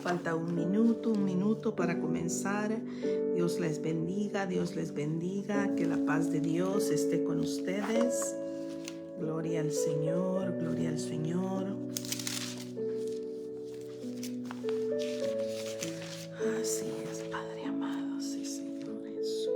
Falta un minuto para comenzar. Dios les bendiga, que la paz de Dios esté con ustedes. Gloria al Señor, gloria al Señor. Así es, Padre amado, sí, Señor Jesús.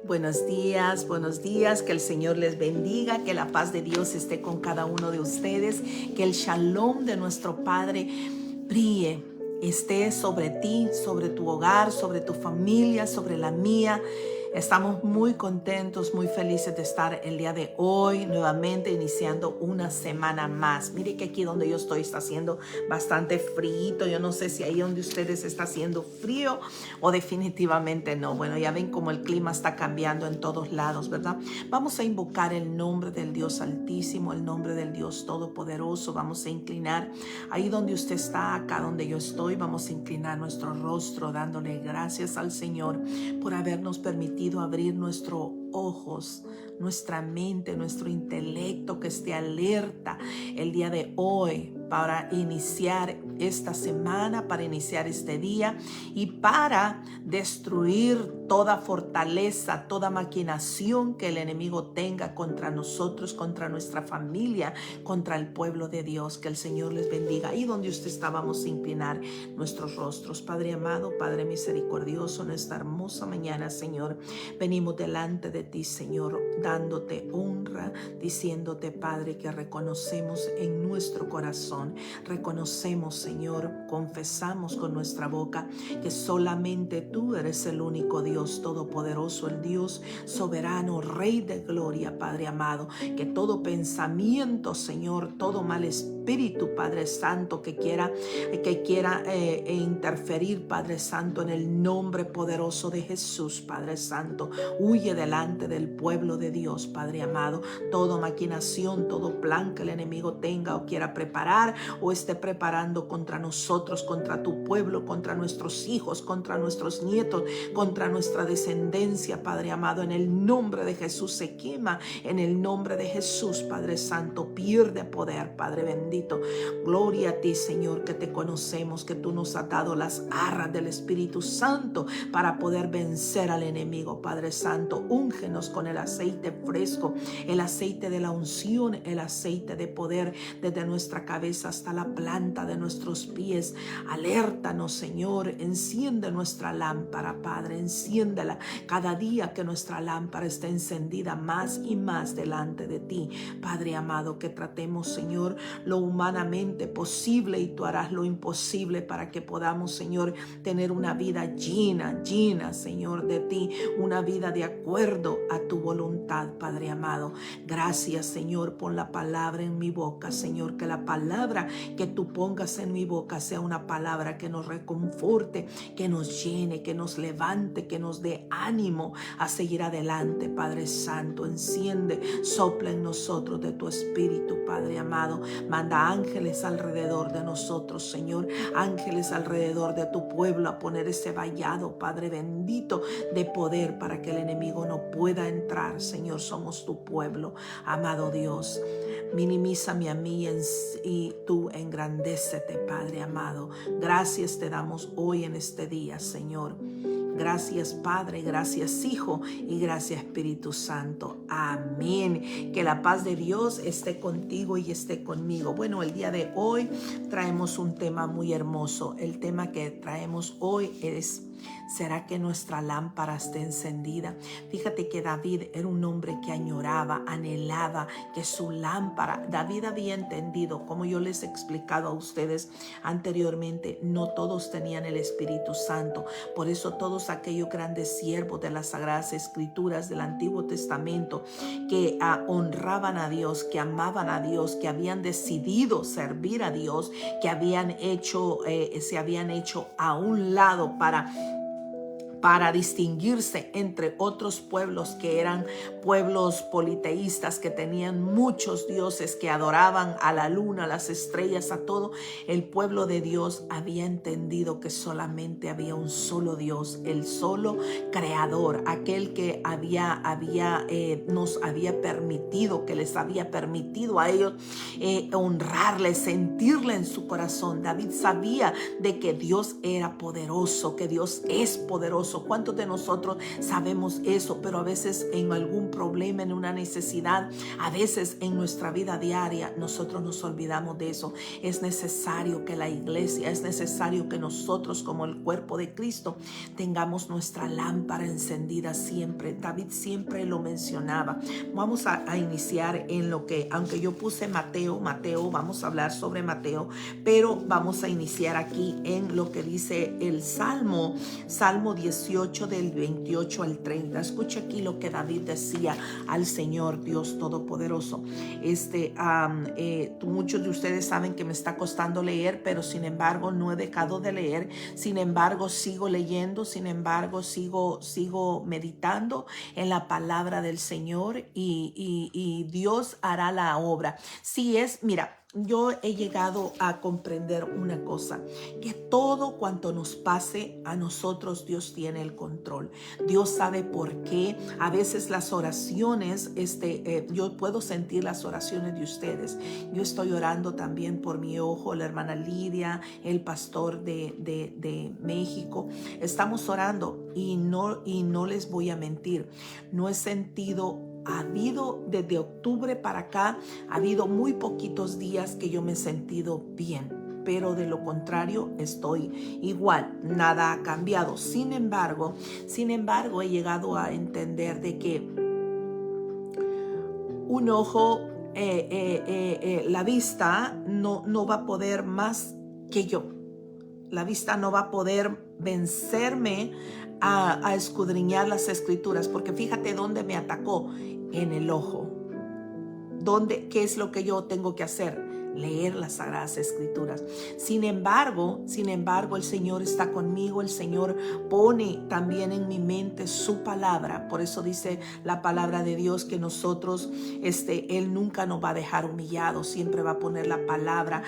Buenos días, que el Señor les bendiga, que la paz de Dios esté con cada uno de ustedes, que el shalom de nuestro Padre brille, esté sobre ti, sobre tu hogar, sobre tu familia, sobre la mía. Estamos muy contentos, muy felices de estar el día de hoy nuevamente iniciando una semana más. Mire que aquí donde yo estoy está haciendo bastante frío. Yo no sé si ahí donde ustedes está haciendo frío o definitivamente no. Bueno, ya ven cómo el clima está cambiando en todos lados, ¿verdad? Vamos a invocar el nombre del Dios Altísimo, el nombre del Dios Todopoderoso. Vamos a inclinar ahí donde usted está, acá donde yo estoy. Vamos a inclinar nuestro rostro dándole gracias al Señor por habernos permitido abrir nuestros ojos, nuestra mente, nuestro intelecto, que esté alerta el día de hoy para iniciar esta semana, para iniciar este día y para destruir toda fortaleza, toda maquinación que el enemigo tenga contra nosotros, contra nuestra familia, contra el pueblo de Dios. Que el Señor les bendiga. Ahí donde usted está, vamos a inclinar nuestros rostros. Padre amado, Padre misericordioso, en esta hermosa mañana, Señor, venimos delante de ti, Señor, dándote honra, diciéndote, Padre, que reconocemos en nuestro corazón, reconocemos, Señor, confesamos con nuestra boca que solamente tú eres el único Dios todopoderoso, el Dios soberano, Rey de gloria, Padre amado. Que todo pensamiento, Señor, todo mal espíritu, Padre Santo, que quiera interferir, Padre Santo, en el nombre poderoso de Jesús, Padre Santo, huye delante del pueblo de Dios, Padre amado. Toda maquinación, todo plan que el enemigo tenga o quiera preparar o esté preparando contra nosotros, contra tu pueblo, contra nuestros hijos, contra nuestros nietos, contra nuestra descendencia, Padre amado, en el nombre de Jesús se quema, en el nombre de Jesús, Padre Santo, pierde poder, Padre bendito. Gloria a ti, Señor, que te conocemos, que tú nos has dado las arras del Espíritu Santo para poder vencer al enemigo, Padre Santo. Úngenos con el aceite fresco, el aceite de la unción, el aceite de poder, desde nuestra cabeza hasta la planta de nuestros pies. Alértanos, Señor, enciende nuestra lámpara, Padre, enciéndela cada día, que nuestra lámpara esté encendida más y más delante de ti, Padre amado. Que tratemos, Señor, lo humanamente posible y tú harás lo imposible para que podamos, Señor, tener una vida llena, Señor, de ti, una vida de acuerdo a tu voluntad, Padre amado. Gracias, Señor, por la palabra en mi boca, Señor, que la palabra que tú pongas en mi boca sea una palabra que nos reconforte, que nos llene, que nos levante, que nos dé ánimo a seguir adelante, Padre Santo. Enciende, sopla en nosotros de tu Espíritu, Padre amado. Manda ángeles alrededor de nosotros, Señor, ángeles alrededor de tu pueblo, a poner ese vallado, Padre bendito, de poder para que el enemigo no pueda entrar. Señor, somos tu pueblo, amado Dios. Minimízame a mí y tú engrandécete, Padre amado. Gracias te damos hoy en este día, Señor. Gracias, Padre, gracias, Hijo, y gracias, Espíritu Santo. Amén. Que la paz de Dios esté contigo y esté conmigo. Bueno, el día de hoy traemos un tema muy hermoso. El tema que traemos hoy es: ¿será que nuestra lámpara está encendida? Fíjate que David era un hombre que añoraba, anhelaba que su lámpara. David había entendido, como yo les he explicado a ustedes anteriormente, no todos tenían el Espíritu Santo. Por eso todos aquellos grandes siervos de las Sagradas Escrituras del Antiguo Testamento que honraban a Dios, que amaban a Dios, que habían decidido servir a Dios, que se habían hecho a un lado para distinguirse entre otros pueblos que eran pueblos politeístas, que tenían muchos dioses, que adoraban a la luna, a las estrellas, a todo. El pueblo de Dios había entendido que solamente había un solo Dios, el solo creador, aquel que nos había permitido, que les había permitido a ellos honrarle, sentirle en su corazón. David sabía de que Dios era poderoso, que Dios es poderoso. ¿Cuántos de nosotros sabemos eso? Pero a veces en algún problema, en una necesidad, a veces en nuestra vida diaria, nosotros nos olvidamos de eso. Es necesario que la iglesia, es necesario que nosotros como el cuerpo de Cristo tengamos nuestra lámpara encendida siempre. David siempre lo mencionaba. Vamos a iniciar en lo que, aunque yo puse Mateo, vamos a hablar sobre Mateo, pero vamos a iniciar aquí en lo que dice el Salmo 18. 18 del 28 al 30. Escucha aquí lo que David decía al Señor Dios Todopoderoso. Muchos de ustedes saben que me está costando leer, pero sin embargo no he dejado de leer. Sin embargo sigo leyendo, sin embargo sigo meditando en la palabra del Señor y Dios hará la obra. Si es, mira, yo he llegado a comprender una cosa, que todo cuanto nos pase a nosotros, Dios tiene el control. Dios sabe por qué. A veces las oraciones, yo puedo sentir las oraciones de ustedes. Yo estoy orando también por mi ojo, la hermana Lidia, el pastor de México. Estamos orando y no les voy a mentir. No he sentido. Ha habido desde octubre para acá, ha habido muy poquitos días que yo me he sentido bien, pero de lo contrario estoy igual, nada ha cambiado. Sin embargo, he llegado a entender de que un ojo, la vista no va a poder más que yo. La vista no va a poder vencerme a escudriñar las escrituras, porque fíjate dónde me atacó, en el ojo. ¿Qué es lo que yo tengo que hacer? Leer las Sagradas Escrituras. Sin embargo, el Señor está conmigo. El Señor pone también en mi mente su palabra. Por eso dice la palabra de Dios que nosotros, Él nunca nos va a dejar humillados. Siempre va a poner la palabra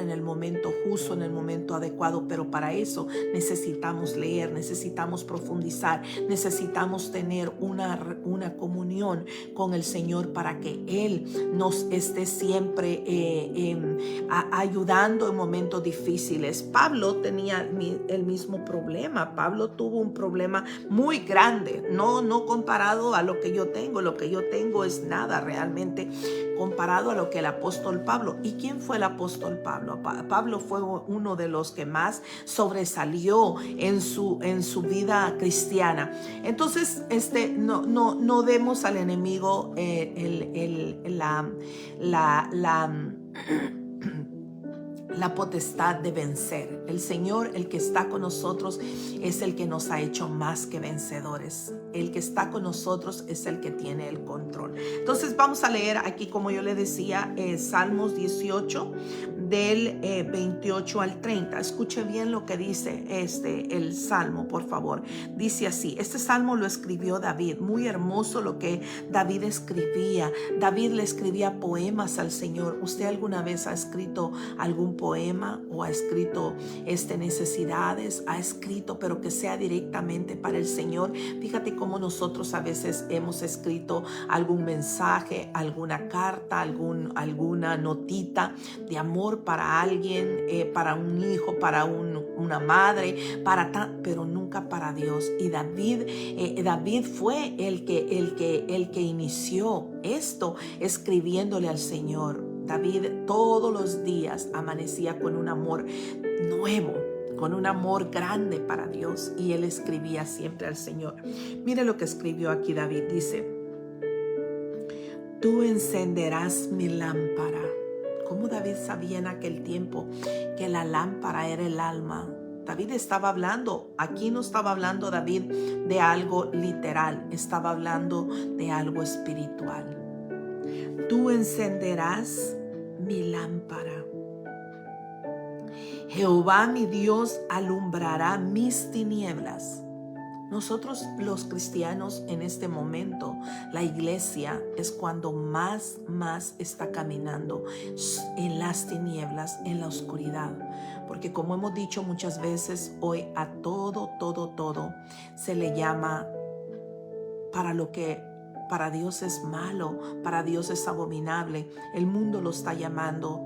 en el momento justo, en el momento adecuado. Pero para eso necesitamos leer, necesitamos profundizar, necesitamos tener una comunión con el Señor para que Él nos esté siempre ayudando en momentos difíciles. Pablo tenía el mismo problema. Pablo tuvo un problema muy grande, no comparado a lo que yo tengo. Lo que yo tengo es nada realmente comparado a lo que el apóstol Pablo. ¿Y quién fue el apóstol Pablo? Pablo fue uno de los que más sobresalió en su vida cristiana. Entonces, no demos al enemigo la potestad de vencer. El Señor, el que está con nosotros, es el que nos ha hecho más que vencedores. El que está con nosotros es el que tiene el control. Entonces vamos a leer aquí, como yo le decía, Salmos 18 del 28 al 30. Escuche bien lo que dice el Salmo, por favor. Dice así, este Salmo lo escribió David. Muy hermoso lo que David escribía. David le escribía poemas al Señor. ¿Usted alguna vez ha escrito algún poema o ha escrito necesidades? Ha escrito, pero que sea directamente para el Señor. Fíjate cómo nosotros a veces hemos escrito algún mensaje, alguna carta, alguna notita de amor para alguien, para un hijo, para una madre, pero nunca para Dios. Y David fue el que inició esto, escribiéndole al Señor. David todos los días amanecía con un amor nuevo, con un amor grande para Dios, y él escribía siempre al Señor. Mire lo que escribió aquí David. Dice: tú encenderás mi lámpara. Como David sabía en aquel tiempo que la lámpara era el alma. David estaba hablando, aquí no estaba hablando David de algo literal, estaba hablando de algo espiritual. Tú encenderás mi lámpara. Jehová mi Dios alumbrará mis tinieblas. Nosotros los cristianos en este momento, la iglesia es cuando más está caminando en las tinieblas, en la oscuridad. Porque como hemos dicho muchas veces, hoy a todo se le llama para lo que para Dios es malo, para Dios es abominable. El mundo lo está llamando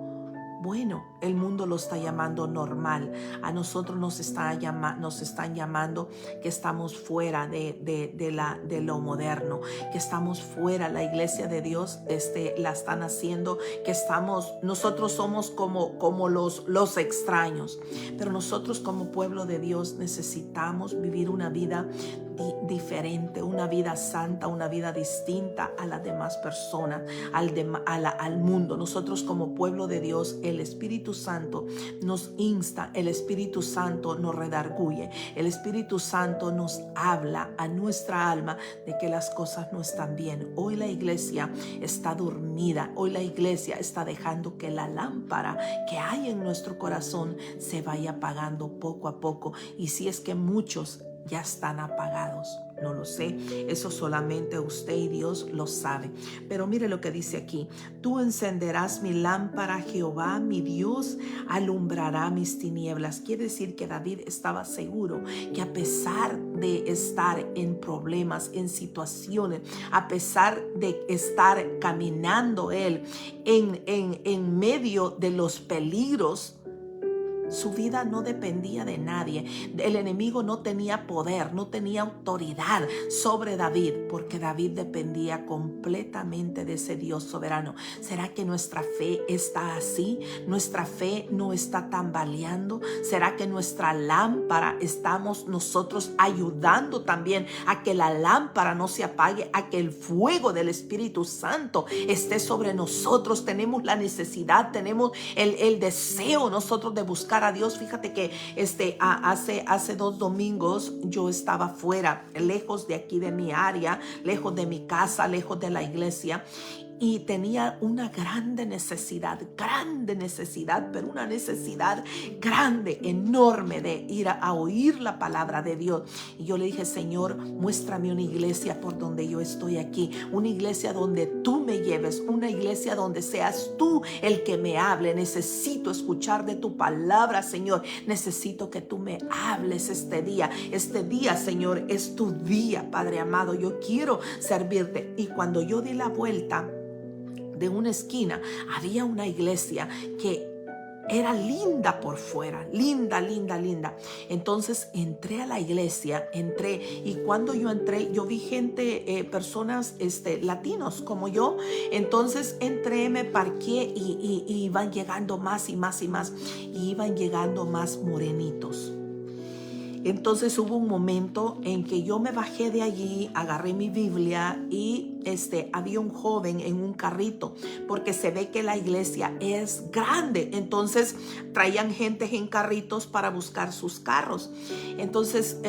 bueno, el mundo lo está llamando normal. A nosotros nos están llamando que estamos fuera de lo moderno, que estamos fuera. La iglesia de Dios la están haciendo que nosotros somos como los extraños. Pero nosotros como pueblo de Dios necesitamos vivir una vida diferente, una vida santa, una vida distinta a las demás personas, al mundo. Nosotros como pueblo de Dios, el Espíritu Santo nos insta, el Espíritu Santo nos redarguye, el Espíritu Santo nos habla a nuestra alma de que las cosas no están bien. Hoy la iglesia está dormida, hoy la iglesia está dejando que la lámpara que hay en nuestro corazón se vaya apagando poco a poco, y si es que muchos ya están apagados, no lo sé, eso solamente usted y Dios lo sabe. Pero mire lo que dice aquí: tú encenderás mi lámpara, Jehová mi Dios alumbrará mis tinieblas. Quiere decir que David estaba seguro que a pesar de estar en problemas, en situaciones, a pesar de estar caminando él en medio de los peligros, su vida no dependía de nadie. El enemigo no tenía poder, no tenía autoridad sobre David, porque David dependía completamente de ese Dios soberano. ¿Será que nuestra fe está así? ¿Nuestra fe no está tambaleando? ¿Será que nuestra lámpara estamos nosotros ayudando también a que la lámpara no se apague, a que el fuego del Espíritu Santo esté sobre nosotros? Tenemos la necesidad, tenemos el deseo nosotros de buscar a Dios. Fíjate que hace 2 domingos yo estaba fuera, lejos de aquí de mi área, lejos de mi casa, lejos de la iglesia, y tenía una grande necesidad, pero una necesidad grande, enorme, de ir a oír la palabra de Dios. Y yo le dije: Señor, muéstrame una iglesia por donde yo estoy aquí, una iglesia donde tú me lleves, una iglesia donde seas tú el que me hable. Necesito escuchar de tu palabra, Señor. Necesito que tú me hables este día. Este día, Señor, es tu día, Padre amado. Yo quiero servirte. Y cuando yo di la vuelta de una esquina, había una iglesia que era linda por fuera, linda. Entonces entré a la iglesia, y cuando yo entré, yo vi gente, personas latinos como yo. Entonces entré, me parqué y iban llegando más y iban llegando más morenitos. Entonces hubo un momento en que yo me bajé de allí, agarré mi Biblia y había un joven en un carrito, porque se ve que la iglesia es grande. Entonces traían gente en carritos para buscar sus carros. Entonces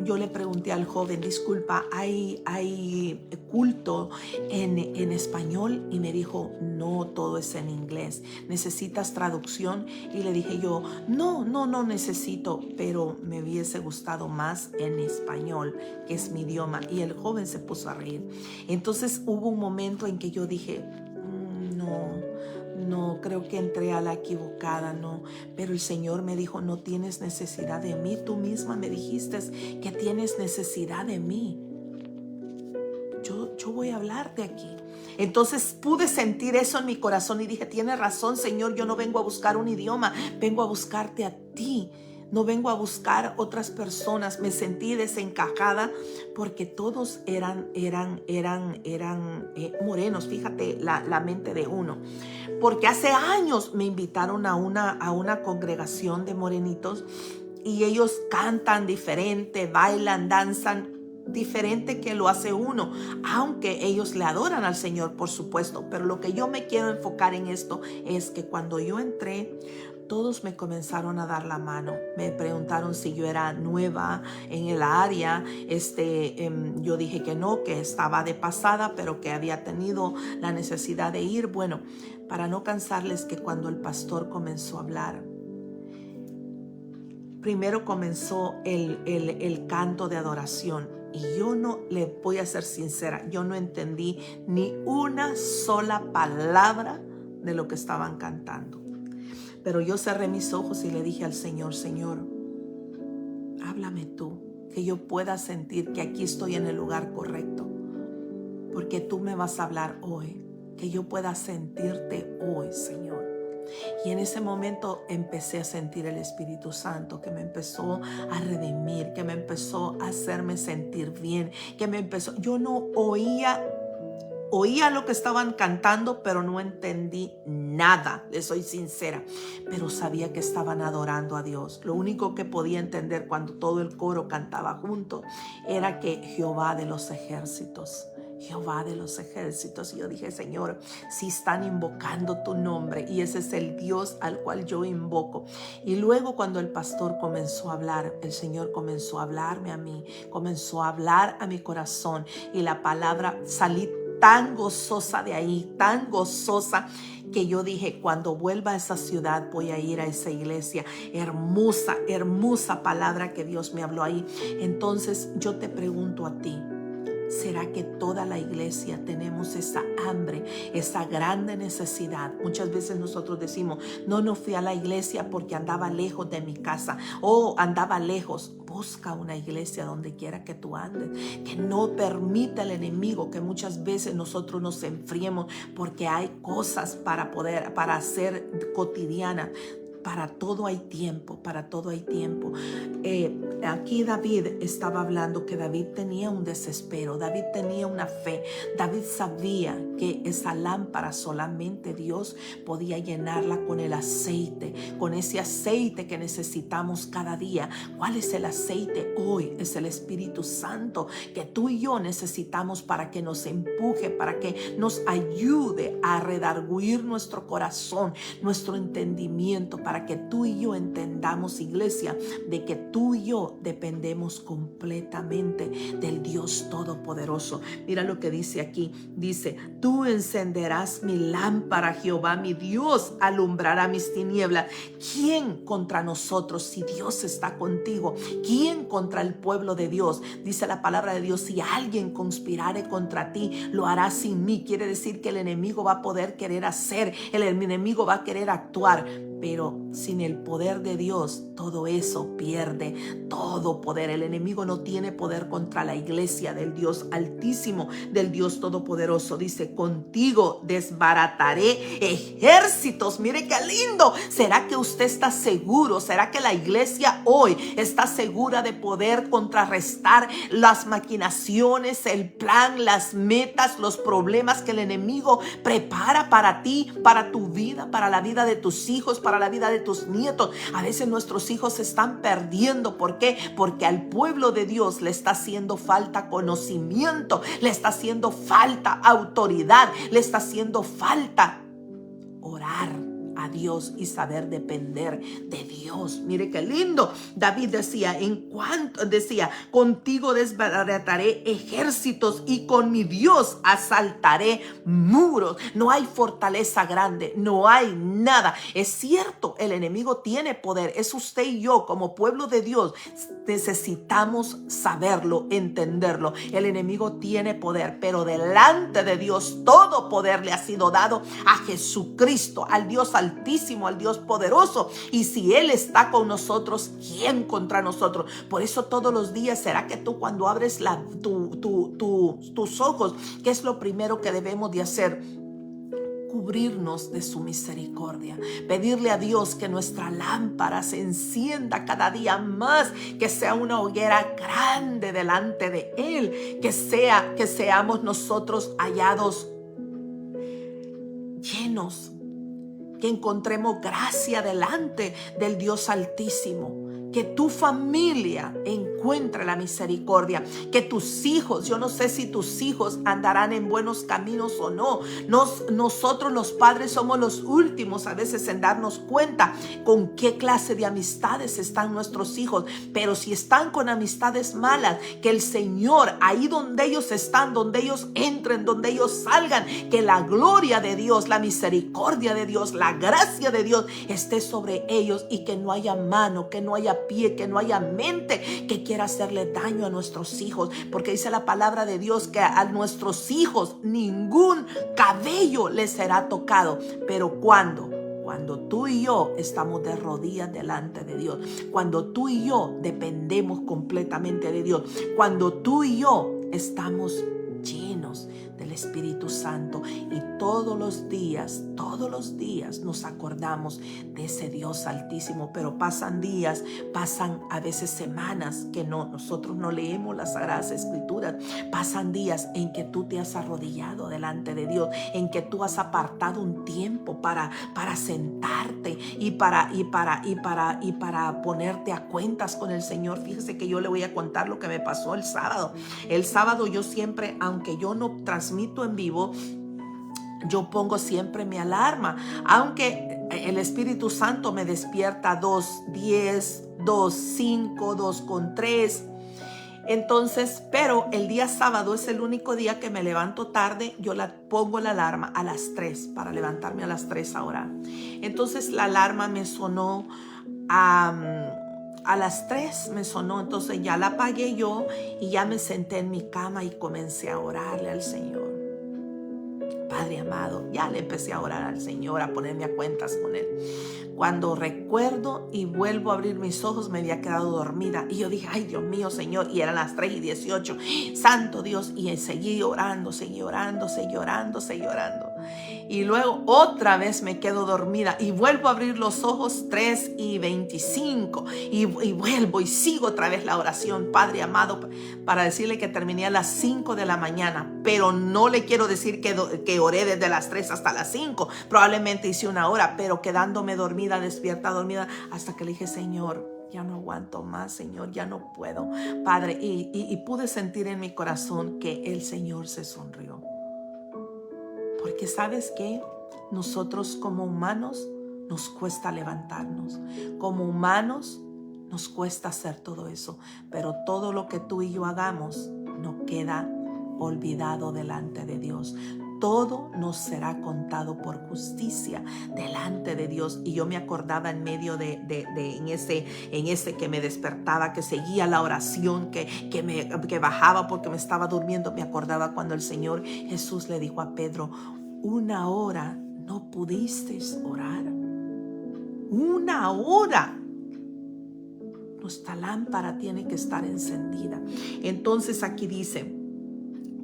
yo le pregunté al joven: disculpa, ¿hay culto en español? Y me dijo: no, todo es en inglés. ¿Necesitas traducción? Y le dije yo: no necesito, pero me hubiese gustado más en español, que es mi idioma. Y el joven se puso a reír. Entonces hubo un momento en que yo dije: no, creo que entré a la equivocada, no. Pero el Señor me dijo: no tienes necesidad de mí. Tú misma me dijiste que tienes necesidad de mí. Yo voy a hablarte aquí. Entonces pude sentir eso en mi corazón y dije: tienes razón, Señor, yo no vengo a buscar un idioma, vengo a buscarte a ti. No vengo a buscar otras personas. Me sentí desencajada porque todos eran morenos. Fíjate la mente de uno. Porque hace años me invitaron a una congregación de morenitos y ellos cantan diferente, bailan, danzan diferente que lo hace uno, aunque ellos le adoran al Señor, por supuesto. Pero lo que yo me quiero enfocar en esto es que cuando yo entré, todos me comenzaron a dar la mano. Me preguntaron si yo era nueva en el área. Yo dije que no, que estaba de pasada, pero que había tenido la necesidad de ir. Bueno, para no cansarles, que cuando el pastor comenzó a hablar, primero comenzó el canto de adoración. Y yo no, le voy a ser sincera, yo no entendí ni una sola palabra de lo que estaban cantando. Pero yo cerré mis ojos y le dije al Señor: Señor, háblame tú, que yo pueda sentir que aquí estoy en el lugar correcto, porque tú me vas a hablar hoy, que yo pueda sentirte hoy, Señor. Y en ese momento empecé a sentir el Espíritu Santo, que me empezó a redimir, que me empezó a hacerme sentir bien, yo no oía Oía lo que estaban cantando, pero no entendí nada, les soy sincera. Pero sabía que estaban adorando a Dios. Lo único que podía entender cuando todo el coro cantaba junto era que Jehová de los ejércitos. Jehová de los ejércitos. Y yo dije, Señor, si están invocando tu nombre, y ese es el Dios al cual yo invoco. Y luego cuando el pastor comenzó a hablar, el Señor comenzó a hablarme a mí, comenzó a hablar a mi corazón, y la palabra salí tan gozosa de ahí, tan gozosa, que yo dije, cuando vuelva a esa ciudad voy a ir a esa iglesia. Hermosa, hermosa palabra que Dios me habló ahí. Entonces yo te pregunto a ti, ¿será que toda la iglesia tenemos esa hambre, esa grande necesidad? Muchas veces nosotros decimos, no fui a la iglesia porque andaba lejos de mi casa o andaba lejos. Busca una iglesia donde quiera que tú andes, que no permita el enemigo que muchas veces nosotros nos enfriemos, porque hay cosas para hacer cotidianas. Para todo hay tiempo, para todo hay tiempo. Aquí David estaba hablando que David tenía un desespero, David tenía una fe. David sabía que esa lámpara solamente Dios podía llenarla con el aceite, con ese aceite que necesitamos cada día. ¿Cuál es el aceite hoy? Es el Espíritu Santo que tú y yo necesitamos para que nos empuje, para que nos ayude a redarguir nuestro corazón, nuestro entendimiento, para que tú y yo entendamos, iglesia, de que tú y yo dependemos completamente del Dios Todopoderoso. Mira lo que dice aquí. Dice, tú encenderás mi lámpara, Jehová, mi Dios alumbrará mis tinieblas. ¿Quién contra nosotros si Dios está contigo? ¿Quién contra el pueblo de Dios? Dice la palabra de Dios, si alguien conspirare contra ti, lo hará sin mí. Quiere decir que el enemigo va a poder querer hacer, el enemigo va a querer actuar, pero sin el poder de Dios, todo eso pierde todo poder. El enemigo no tiene poder contra la iglesia del Dios Altísimo, del Dios Todopoderoso. Dice, contigo desbarataré ejércitos. Mire qué lindo. ¿Será que usted está seguro? ¿Será que la iglesia hoy está segura de poder contrarrestar las maquinaciones, el plan, las metas, los problemas que el enemigo prepara para ti, para tu vida, para la vida de tus hijos, para la vida de tus nietos? A veces nuestros hijos se están perdiendo. ¿Por qué? Porque al pueblo de Dios le está haciendo falta conocimiento, le está haciendo falta autoridad, le está haciendo falta orar a Dios y saber depender de Dios. Mire qué lindo. David decía, contigo desbarataré ejércitos y con mi Dios asaltaré muros. No hay fortaleza grande, no hay nada. Es cierto, el enemigo tiene poder. Es usted y yo como pueblo de Dios. Necesitamos saberlo, entenderlo. El enemigo tiene poder, pero delante de Dios todo poder le ha sido dado a Jesucristo, al Dios Altísimo, al Dios poderoso. Y si Él está con nosotros, ¿quién contra nosotros? Por eso todos los días, ¿será que tú cuando abres tus ojos, qué es lo primero que debemos de hacer? Cubrirnos de su misericordia, pedirle a Dios que nuestra lámpara se encienda cada día más, que sea una hoguera grande delante de Él, que seamos nosotros hallados llenos, que encontremos gracia delante del Dios Altísimo. Que tu familia encuentre la misericordia, que tus hijos, yo no sé si tus hijos andarán en buenos caminos o no. Nosotros los padres somos los últimos a veces en darnos cuenta con qué clase de amistades están nuestros hijos, pero si están con amistades malas, que el Señor, ahí donde ellos están, donde ellos entren, donde ellos salgan, que la gloria de Dios, la misericordia de Dios, la gracia de Dios esté sobre ellos, y que no haya mano, que no haya pie, que no haya mente que quiera hacerle daño a nuestros hijos, porque dice la palabra de Dios que a nuestros hijos ningún cabello les será tocado. Pero cuando tú y yo estamos de rodillas delante de Dios, cuando tú y yo dependemos completamente de Dios, cuando tú y yo estamos llenos del Espíritu Santo. Y todos los días nos acordamos de ese Dios altísimo. Pero pasan días, pasan a veces semanas que nosotros no leemos las Sagradas Escrituras. Pasan días en que tú te has arrodillado delante de Dios, en que tú has apartado un tiempo para sentarte y para ponerte a cuentas con el Señor. Fíjese que yo le voy a contar lo que me pasó el sábado. El sábado yo siempre, aunque yo no transmito en vivo, yo pongo siempre mi alarma, aunque el Espíritu Santo me despierta 2:10, 2:05, 2:03. Entonces, pero el día sábado es el único día que me levanto tarde. Yo pongo la alarma a las 3 para levantarme a las 3 a orar. Entonces la alarma me sonó a las 3 me sonó. Entonces ya la apagué yo y ya me senté en mi cama y comencé a orarle al Señor. Padre amado, ya le empecé a orar al Señor, a ponerme a cuentas con Él. Cuando recuerdo y vuelvo a abrir mis ojos, me había quedado dormida. Y yo dije, ay Dios mío, Señor. Y eran las 3:18. Santo Dios. Y seguí orando. Y luego otra vez me quedo dormida. Y vuelvo a abrir los ojos 3:25. Y vuelvo y sigo otra vez la oración, Padre amado, para decirle que terminé a las 5 de la mañana. Pero no le quiero decir que oré desde las 3 hasta las 5. Probablemente hice una hora, pero quedándome dormida, despierta, dormida, hasta que le dije, Señor, ya no aguanto más, Señor, ya no puedo, Padre. Y pude sentir en mi corazón que el Señor se sonrió. Porque ¿sabes qué? Nosotros como humanos nos cuesta levantarnos. Como humanos nos cuesta hacer todo eso. Pero todo lo que tú y yo hagamos no queda olvidado delante de Dios. Todo nos será contado por justicia delante de Dios. Y yo me acordaba en medio en ese que me despertaba, que seguía la oración, que bajaba porque me estaba durmiendo. Me acordaba cuando el Señor Jesús le dijo a Pedro, 1 hora no pudiste orar. 1 hora. Nuestra lámpara tiene que estar encendida. Entonces aquí dice,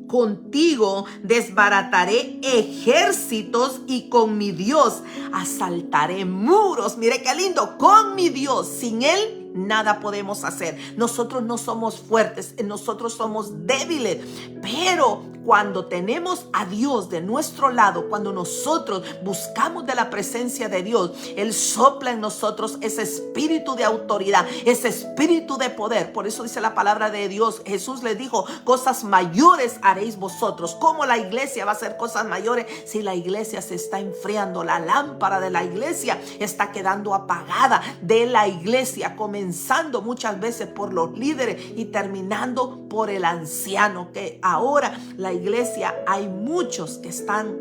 contigo desbarataré ejércitos y con mi Dios asaltaré muros. Mire qué lindo, con mi Dios. Sin Él nada podemos hacer. Nosotros no somos fuertes, nosotros somos débiles, pero cuando tenemos a Dios de nuestro lado, cuando nosotros buscamos de la presencia de Dios, Él sopla en nosotros ese espíritu de autoridad, ese espíritu de poder. Por eso dice la palabra de Dios, Jesús les dijo, cosas mayores haréis vosotros. ¿Cómo la iglesia va a hacer cosas mayores si la iglesia se está enfriando? La lámpara de la iglesia está quedando apagada. De la iglesia, comenzando muchas veces por los líderes y terminando por el anciano, que ahora la iglesia hay muchos que están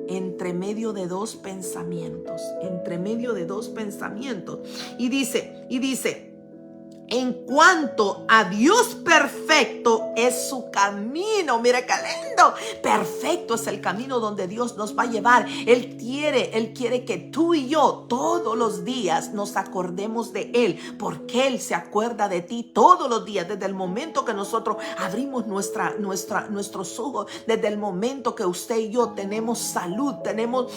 entre medio de dos pensamientos, y dice, en cuanto a Dios perfecto es su camino. Mira qué lindo. Perfecto es el camino donde Dios nos va a llevar. Él quiere que tú y yo todos los días nos acordemos de Él, porque Él se acuerda de ti todos los días, desde el momento que nosotros abrimos nuestros ojos, desde el momento que usted y yo tenemos salud, tenemos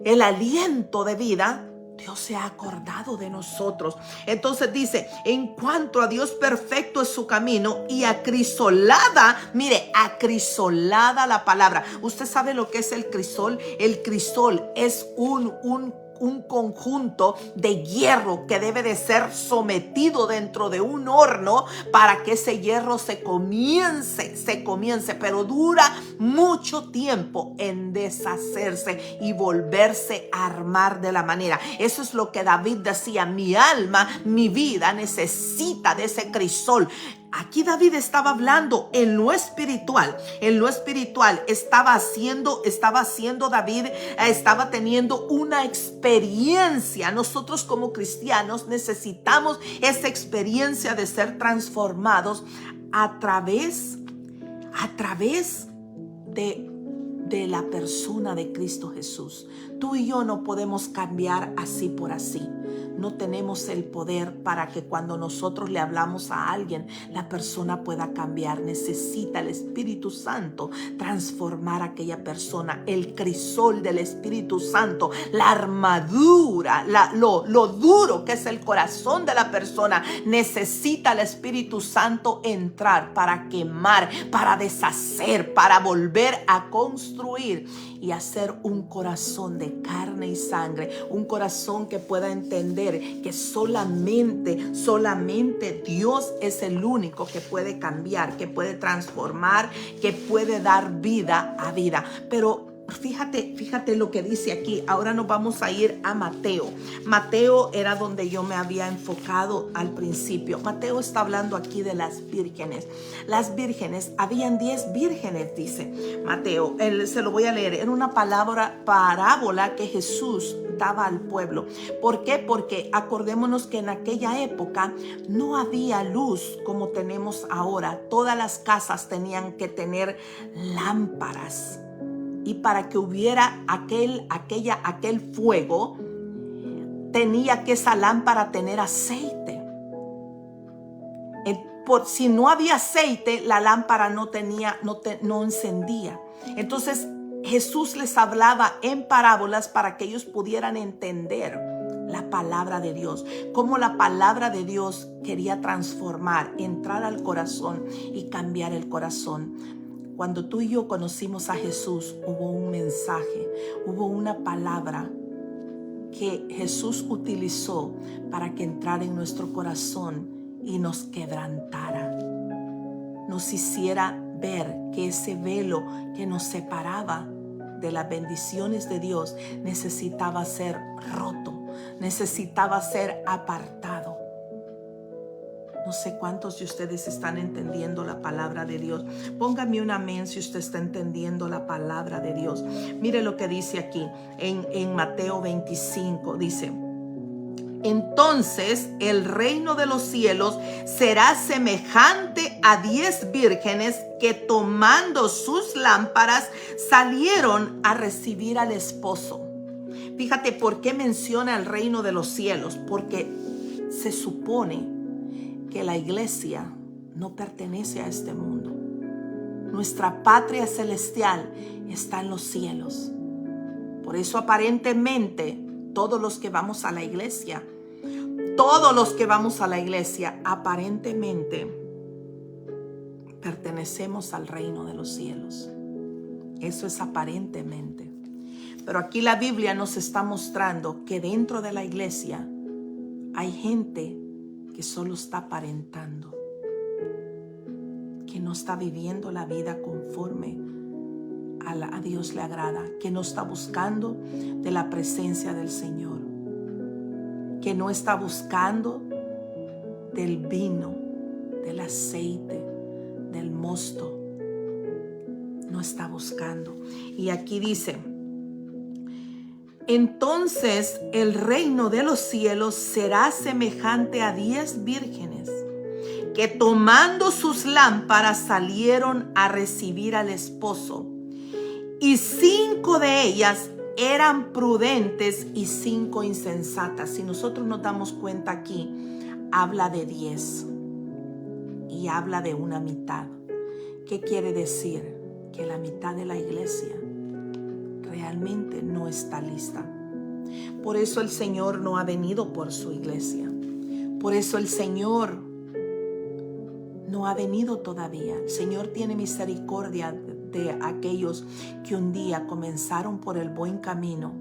el aliento de vida. Dios se ha acordado de nosotros. Entonces dice, en cuanto a Dios perfecto es su camino y acrisolada, mire, acrisolada la palabra. ¿Usted sabe lo que es el crisol? El crisol es un conjunto de hierro que debe de ser sometido dentro de un horno para que ese hierro se comience, pero dura mucho tiempo en deshacerse y volverse a armar de la manera. Eso es lo que David decía, mi alma, mi vida necesita de ese crisol. Aquí David estaba hablando en lo espiritual. Estaba haciendo David, estaba teniendo una experiencia. Nosotros como cristianos necesitamos esa experiencia de ser transformados a través de la persona de Cristo Jesús. Tú y yo no podemos cambiar así por así. No tenemos el poder para que cuando nosotros le hablamos a alguien, la persona pueda cambiar. Necesita el Espíritu Santo transformar a aquella persona. El crisol del Espíritu Santo, la armadura, lo duro que es el corazón de la persona. Necesita el Espíritu Santo entrar para quemar, para deshacer, para volver a construir y hacer un corazón de carne y sangre, un corazón que pueda entender que solamente Dios es el único que puede cambiar, que puede transformar, que puede dar vida a vida. Pero fíjate lo que dice aquí. Ahora nos vamos a ir a Mateo. Mateo era donde yo me había enfocado al principio. Mateo está hablando aquí de las vírgenes. Las vírgenes, habían 10 vírgenes, dice Mateo. Se lo voy a leer. Era una parábola que Jesús daba al pueblo. ¿Por qué? Porque acordémonos que en aquella época no había luz como tenemos ahora. Todas las casas tenían que tener lámparas. Y para que hubiera aquel fuego, tenía que esa lámpara tener aceite. Si no había aceite, la lámpara no encendía. Entonces Jesús les hablaba en parábolas para que ellos pudieran entender la palabra de Dios, cómo la palabra de Dios quería transformar, entrar al corazón y cambiar el corazón. Cuando tú y yo conocimos a Jesús, hubo un mensaje, hubo una palabra que Jesús utilizó para que entrara en nuestro corazón y nos quebrantara. Nos hiciera ver que ese velo que nos separaba de las bendiciones de Dios necesitaba ser roto, necesitaba ser apartado. No sé cuántos de ustedes están entendiendo la palabra de Dios. Póngame un amén si usted está entendiendo la palabra de Dios. Mire lo que dice aquí en Mateo 25. Dice: entonces el reino de los cielos será semejante a 10 vírgenes que tomando sus lámparas salieron a recibir al esposo. Fíjate por qué menciona el reino de los cielos. Porque se supone que la iglesia no pertenece a este mundo. Nuestra patria celestial está en los cielos. Por eso aparentemente todos los que vamos a la iglesia, aparentemente pertenecemos al reino de los cielos. Eso es aparentemente. Pero aquí la Biblia nos está mostrando que dentro de la iglesia hay gente que solo está aparentando, que no está viviendo la vida conforme a Dios le agrada, que no está buscando de la presencia del Señor, que no está buscando del vino, del aceite, del mosto. No está buscando. Y aquí dice: entonces el reino de los cielos será semejante a 10 vírgenes que tomando sus lámparas salieron a recibir al esposo. Y 5 de ellas eran prudentes y 5 insensatas. Si nosotros nos damos cuenta aquí, habla de 10 y habla de una mitad. ¿Qué quiere decir? Que la mitad de la iglesia realmente no está lista. Por eso el Señor no ha venido por su iglesia. Por eso el Señor no ha venido todavía. El Señor tiene misericordia de aquellos que un día comenzaron por el buen camino,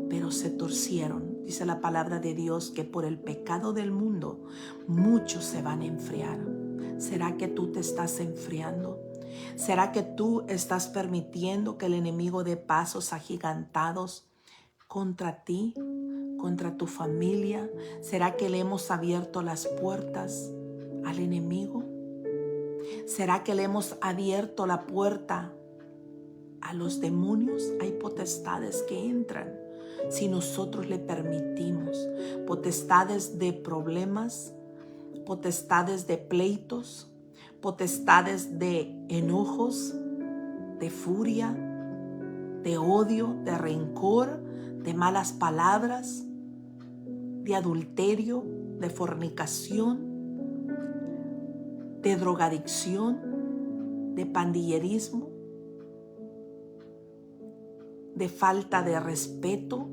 pero se torcieron. Dice la palabra de Dios que por el pecado del mundo muchos se van a enfriar. ¿Será que tú te estás enfriando? ¿Será que tú estás permitiendo que el enemigo dé pasos agigantados contra ti, contra tu familia? ¿Será que le hemos abierto las puertas al enemigo? ¿Será que le hemos abierto la puerta a los demonios? Hay potestades que entran si nosotros le permitimos. Potestades de problemas, potestades de pleitos, potestades de enojos, de furia, de odio, de rencor, de malas palabras, de adulterio, de fornicación, de drogadicción, de pandillerismo, de falta de respeto.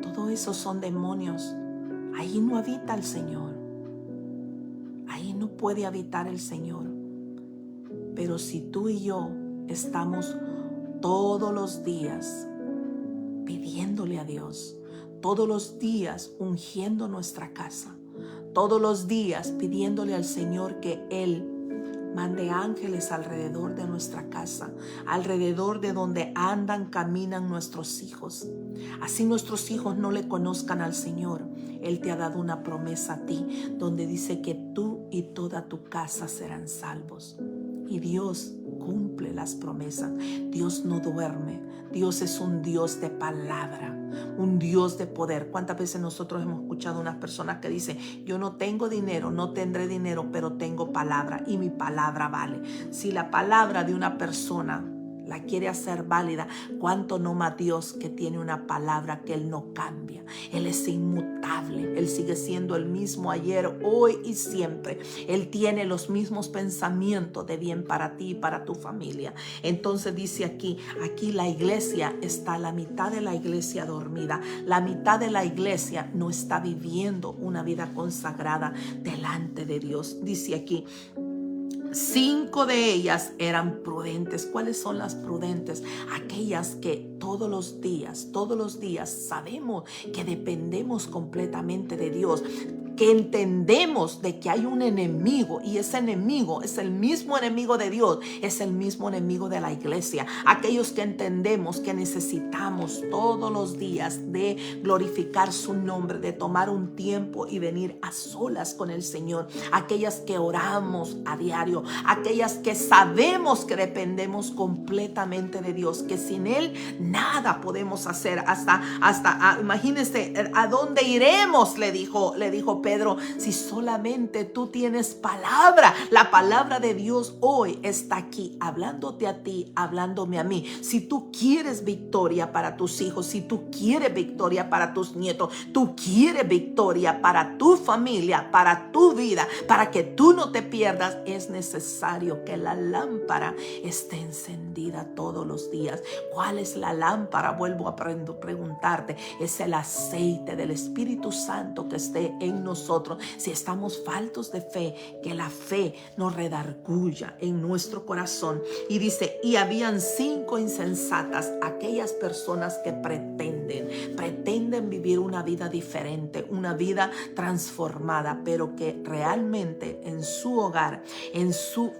Todo eso son demonios. Ahí no habita el Señor. Ahí no puede habitar el Señor. Pero si tú y yo estamos todos los días pidiéndole a Dios, todos los días ungiendo nuestra casa, todos los días pidiéndole al Señor que Él mande ángeles alrededor de nuestra casa, alrededor de donde andan, caminan nuestros hijos. Así nuestros hijos no le conozcan al Señor. Él te ha dado una promesa a ti donde dice que tú y toda tu casa serán salvos. Y Dios cumple las promesas. Dios no duerme. Dios es un Dios de palabra, un Dios de poder. ¿Cuántas veces nosotros hemos escuchado unas personas que dicen: yo no tengo dinero, no tendré dinero, pero tengo palabra y mi palabra vale? Si la palabra de una persona la quiere hacer válida, ¿cuánto no más Dios, que tiene una palabra que Él no cambia? Él es inmutable. Él sigue siendo el mismo ayer, hoy y siempre. Él tiene los mismos pensamientos de bien para ti y para tu familia. Entonces dice aquí la iglesia está, la mitad de la iglesia dormida. La mitad de la iglesia no está viviendo una vida consagrada delante de Dios. Dice aquí: 5 de ellas eran prudentes. ¿Cuáles son las prudentes? Aquellas que todos los días sabemos que dependemos completamente de Dios, que entendemos de que hay un enemigo, y ese enemigo es el mismo enemigo de Dios, es el mismo enemigo de la iglesia. Aquellos que entendemos que necesitamos todos los días de glorificar su nombre, de tomar un tiempo y venir a solas con el Señor. Aquellas que oramos a diario, aquellas que sabemos que dependemos completamente de Dios, que sin Él nada podemos hacer. Imagínense, ¿a dónde iremos? Le dijo Pedro, si solamente tú tienes palabra. La palabra de Dios hoy está aquí, hablándote a ti, hablándome a mí. Si tú quieres victoria para tus hijos, si tú quieres victoria para tus nietos, tú quieres victoria para tu familia, para tu vida, para que tú no te pierdas, es necesario que la lámpara esté encendida todos los días. ¿Cuál es la lámpara? Vuelvo a preguntarte. Es el aceite del Espíritu Santo que esté en nosotros. Si estamos faltos de fe, que la fe nos redarguya en nuestro corazón. Y dice: y habían 5 insensatas, aquellas personas que pretenden vivir una vida diferente, una vida transformada, pero que realmente en su hogar,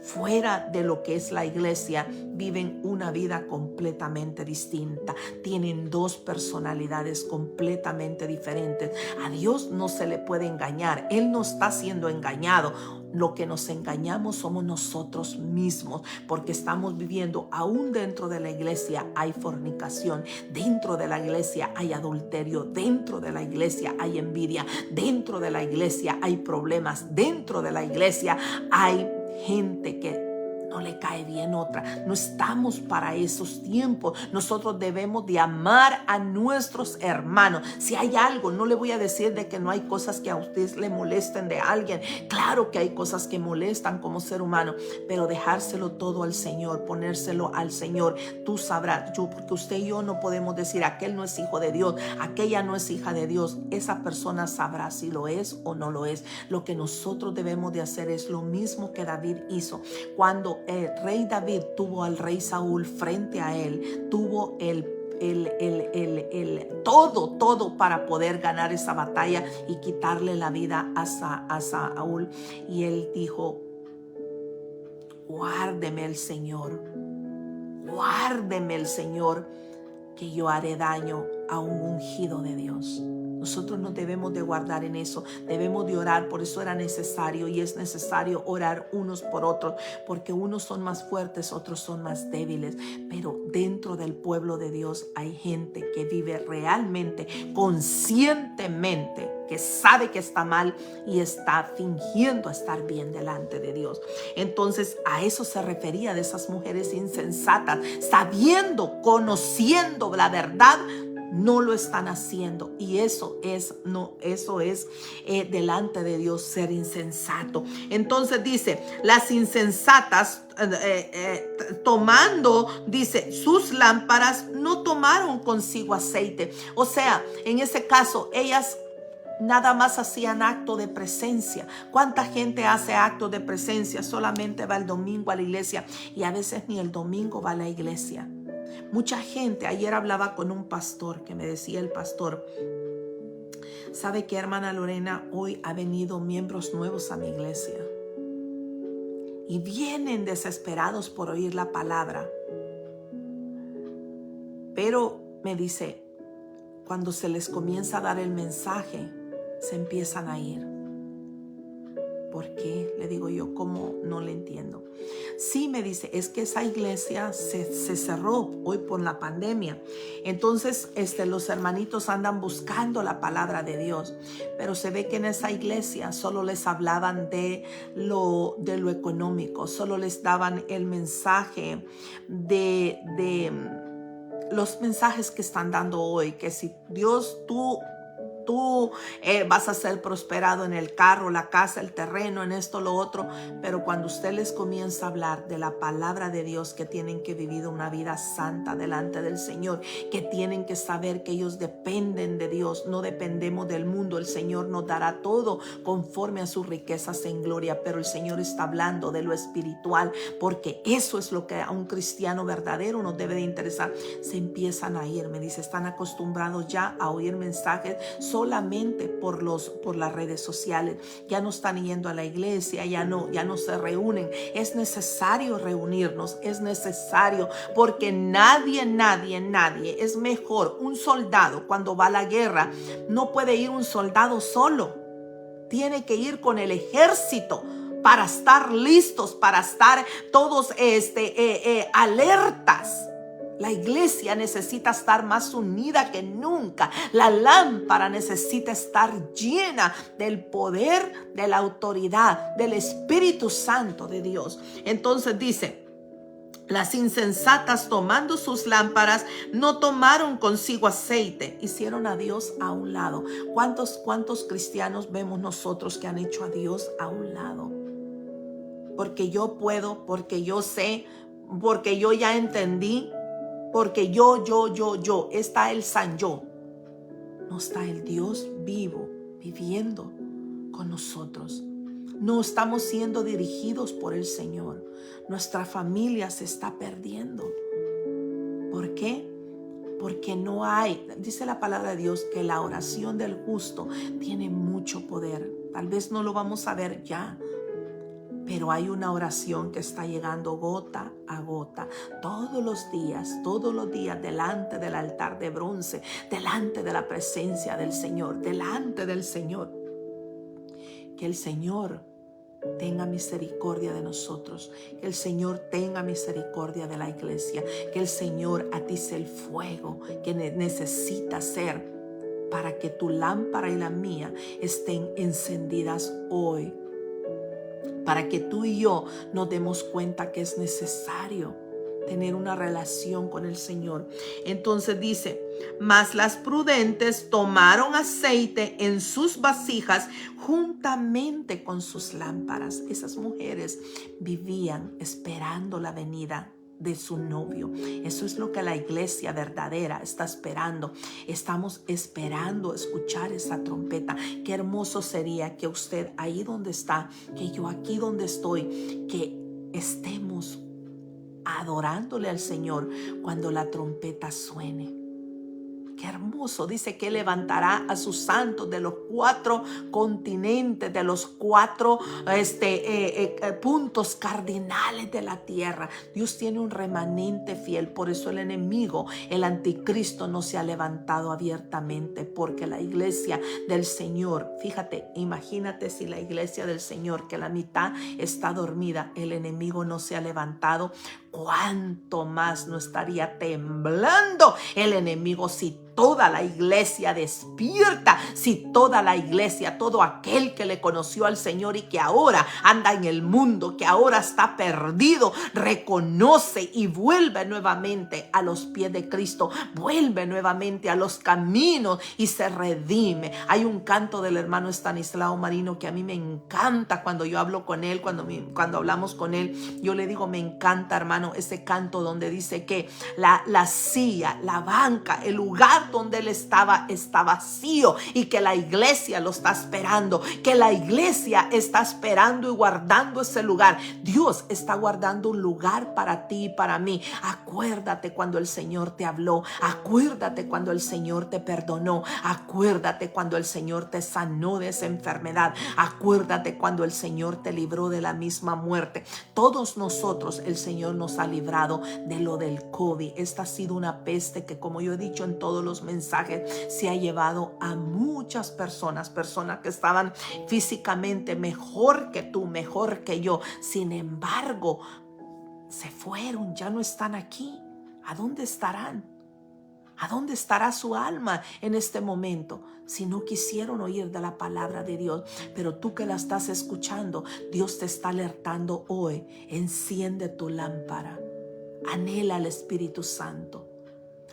fuera de lo que es la iglesia, viven una vida completamente distinta. Tienen 2 personalidades completamente diferentes. A Dios no se le puede engañar. Él no está siendo engañado. Lo que nos engañamos somos nosotros mismos, porque estamos viviendo, aún dentro de la iglesia hay fornicación, dentro de la iglesia hay adulterio, dentro de la iglesia hay envidia, dentro de la iglesia hay problemas, dentro de la iglesia hay gente que no le cae bien otra. No estamos para esos tiempos. Nosotros debemos de amar a nuestros hermanos. Si hay algo, no le voy a decir de que no hay cosas que a ustedes le molesten de alguien. Claro que hay cosas que molestan como ser humano, pero dejárselo todo al Señor, ponérselo al Señor. Tú sabrás, porque usted y yo no podemos decir: aquel no es hijo de Dios, aquella no es hija de Dios. Esa persona sabrá si lo es o no lo es. Lo que nosotros debemos de hacer es lo mismo que David hizo. Cuando el rey David tuvo al rey Saúl frente a él, tuvo todo para poder ganar esa batalla y quitarle la vida a Saúl. Y él dijo: guárdeme el Señor, que yo haré daño a un ungido de Dios. Nosotros nos debemos de guardar en eso, debemos de orar. Por eso era necesario y es necesario orar unos por otros, porque unos son más fuertes, otros son más débiles. Pero dentro del pueblo de Dios hay gente que vive realmente, conscientemente, que sabe que está mal y está fingiendo estar bien delante de Dios. Entonces a eso se refería de esas mujeres insensatas, sabiendo, conociendo la verdad, no lo están haciendo, y eso es delante de Dios ser insensato. Entonces dice, las insensatas tomando, dice, sus lámparas, no tomaron consigo aceite. O sea, en ese caso ellas nada más hacían acto de presencia. ¿Cuánta gente hace acto de presencia? Solamente va el domingo a la iglesia, y a veces ni el domingo va a la iglesia. Mucha gente, ayer hablaba con un pastor que me decía el pastor, ¿sabe qué, hermana Lorena? Hoy ha venido miembros nuevos a mi iglesia y vienen desesperados por oír la palabra. Pero me dice, cuando se les comienza a dar el mensaje, se empiezan a ir. ¿Por qué? Le digo yo, ¿cómo? No le entiendo. Sí, me dice, es que esa iglesia se cerró hoy por la pandemia. Entonces los hermanitos andan buscando la palabra de Dios. Pero se ve que en esa iglesia solo les hablaban de lo económico. Solo les daban el mensaje de los mensajes que están dando hoy. Que si Dios, tú vas a ser prosperado en el carro, la casa, el terreno, en esto, lo otro. Pero cuando usted les comienza a hablar de la palabra de Dios, que tienen que vivir una vida santa delante del Señor, que tienen que saber que ellos dependen de Dios, no dependemos del mundo. El Señor nos dará todo conforme a sus riquezas en gloria, pero el Señor está hablando de lo espiritual, porque eso es lo que a un cristiano verdadero nos debe de interesar. Se empiezan a ir, me dice, están acostumbrados ya a oír mensajes solamente por las redes sociales. Ya no están yendo a la iglesia, ya no se reúnen. Es necesario reunirnos, es necesario, porque nadie es mejor. Un soldado cuando va a la guerra, no puede ir un soldado solo, tiene que ir con el ejército para estar listos, para estar todos alertas. La iglesia necesita estar más unida que nunca. La lámpara necesita estar llena del poder, de la autoridad, del Espíritu Santo de Dios. Entonces dice, las insensatas tomando sus lámparas no tomaron consigo aceite, hicieron a Dios a un lado. ¿Cuántos cristianos vemos nosotros que han hecho a Dios a un lado? Porque yo puedo, porque yo sé, porque yo ya entendí. Porque yo, está el San Yo. No está el Dios vivo, viviendo con nosotros. No estamos siendo dirigidos por el Señor. Nuestra familia se está perdiendo. ¿Por qué? Porque no hay, dice la palabra de Dios, que la oración del justo tiene mucho poder. Tal vez no lo vamos a ver ya, pero hay una oración que está llegando gota a gota, todos los días, delante del altar de bronce, delante de la presencia del Señor, delante del Señor. Que el Señor tenga misericordia de nosotros, que el Señor tenga misericordia de la iglesia, que el Señor atice el fuego que necesita ser para que tu lámpara y la mía estén encendidas hoy. Para que tú y yo nos demos cuenta que es necesario tener una relación con el Señor. Entonces dice, mas las prudentes tomaron aceite en sus vasijas juntamente con sus lámparas. Esas mujeres vivían esperando la venida de su novio. Eso es lo que la iglesia verdadera está esperando. Estamos esperando escuchar esa trompeta. Qué hermoso sería que usted ahí donde está, que yo aquí donde estoy, que estemos adorándole al Señor cuando la trompeta suene. Qué hermoso, dice que levantará a sus santos de los 4 continentes, de los 4 puntos cardinales de la tierra. Dios tiene un remanente fiel, por eso el enemigo, el anticristo, no se ha levantado abiertamente, porque la iglesia del Señor, fíjate, imagínate si la iglesia del Señor, que la mitad está dormida, el enemigo no se ha levantado, ¿cuánto más no estaría temblando el enemigo si toda la iglesia despierta, si toda la iglesia, todo aquel que le conoció al Señor y que ahora anda en el mundo, que ahora está perdido, reconoce y vuelve nuevamente a los pies de Cristo, vuelve nuevamente a los caminos y se redime. Hay un canto del hermano Estanislao Marino que a mí me encanta cuando yo hablo con él, cuando hablamos con él, yo le digo, me encanta, hermano, ese canto donde dice que la silla, la banca, el lugar donde él estaba está vacío y que la iglesia lo está esperando, que la iglesia está esperando y guardando ese lugar. Dios está guardando un lugar para ti y para mí. Acuérdate cuando el Señor te habló, acuérdate cuando el Señor te perdonó, acuérdate cuando el Señor te sanó de esa enfermedad, acuérdate cuando el Señor te libró de la misma muerte. Todos nosotros, el Señor nos ha librado de lo del COVID. Esta ha sido una peste que, como yo he dicho en todos los mensajes, se ha llevado a muchas personas que estaban físicamente mejor que tú, mejor que yo. Sin embargo, se fueron, ya no están aquí. ¿A dónde estarán? ¿A dónde estará su alma en este momento? Si no quisieron oír de la palabra de Dios. Pero tú que la estás escuchando, Dios te está alertando hoy. Enciende tu lámpara. Anhela al Espíritu Santo.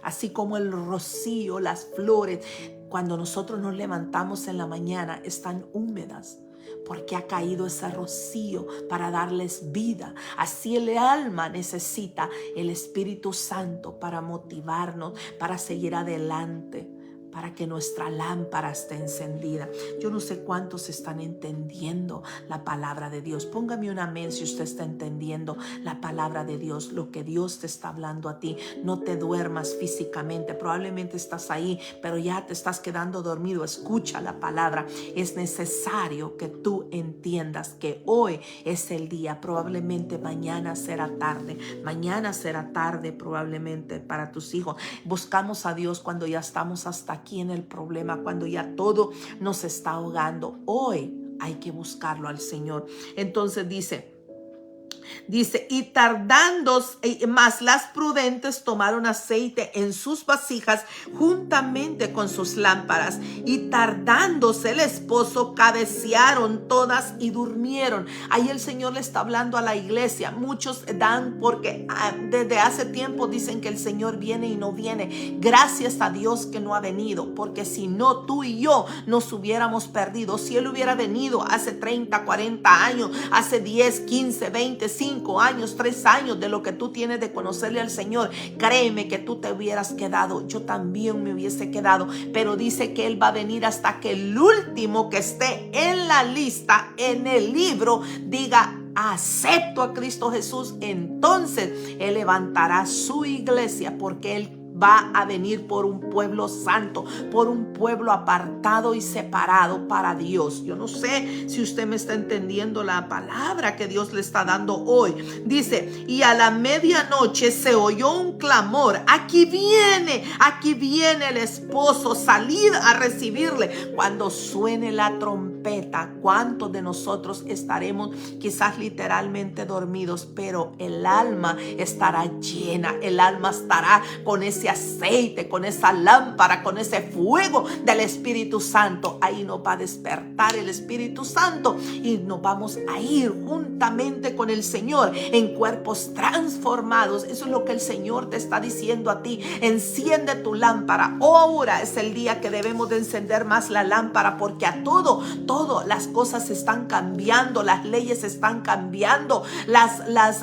Así como el rocío, las flores, cuando nosotros nos levantamos en la mañana, están húmedas, porque ha caído ese rocío para darles vida. Así el alma necesita el Espíritu Santo para motivarnos, para seguir adelante, para que nuestra lámpara esté encendida. Yo no sé cuántos están entendiendo la palabra de Dios. Póngame un amén si usted está entendiendo la palabra de Dios, lo que Dios te está hablando a ti. No te duermas físicamente. Probablemente estás ahí, pero ya te estás quedando dormido. Escucha la palabra. Es necesario que tú entiendas que hoy es el día. Probablemente mañana será tarde. Mañana será tarde probablemente para tus hijos. Buscamos a Dios cuando ya estamos hasta aquí en el problema, cuando ya todo nos está ahogando. Hoy hay que buscarlo al Señor. Entonces dice, y tardándose, más las prudentes tomaron aceite en sus vasijas juntamente con sus lámparas, y tardándose el esposo, cabecearon todas y durmieron. Ahí el Señor le está hablando a la iglesia. Muchos dan porque desde hace tiempo dicen que el Señor viene y no viene. Gracias a Dios que no ha venido, porque si no, tú y yo nos hubiéramos perdido. Si Él hubiera venido hace 30, 40 años, hace 10, 15, 20, 5 años, 3 años de lo que tú tienes de conocerle al Señor, créeme que tú te hubieras quedado. Yo también me hubiese quedado, pero dice que Él va a venir hasta que el último que esté en la lista, en el libro, diga: acepto a Cristo Jesús. Entonces Él levantará su iglesia, porque Él va a venir por un pueblo santo, por un pueblo apartado y separado para Dios. Yo no sé si usted me está entendiendo la palabra que Dios le está dando hoy. Dice, y a la medianoche se oyó un clamor: aquí viene el esposo, salid a recibirle. Cuando suene la trompeta, ¿cuántos de nosotros estaremos quizás literalmente dormidos? Pero el alma estará llena, el alma estará con ese aceite, con esa lámpara, con ese fuego del Espíritu Santo. Ahí nos va a despertar el Espíritu Santo y nos vamos a ir juntamente con el Señor en cuerpos transformados. Eso es lo que el Señor te está diciendo a ti. Enciende tu lámpara. Ahora es el día que debemos de encender más la lámpara, porque a todo las cosas están cambiando, las leyes están cambiando,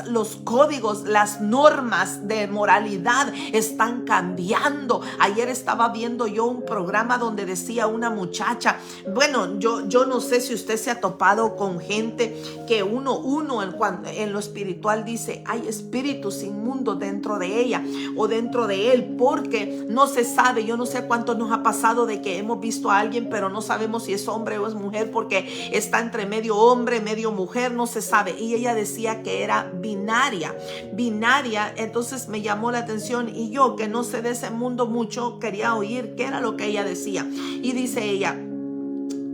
los códigos, las normas de moralidad están cambiando. Ayer estaba viendo yo un programa donde decía una muchacha, bueno, yo no sé si usted se ha topado con gente que uno en lo espiritual dice: hay espíritus inmundos dentro de ella o dentro de él, porque no se sabe. Yo no sé cuánto nos ha pasado de que hemos visto a alguien, pero no sabemos si es hombre o es mujer, porque está entre medio hombre, medio mujer, no se sabe. Y ella decía que era binaria. Entonces me llamó la atención, y yo, que no sé de ese mundo mucho, quería oír qué era lo que ella decía. Y dice ella: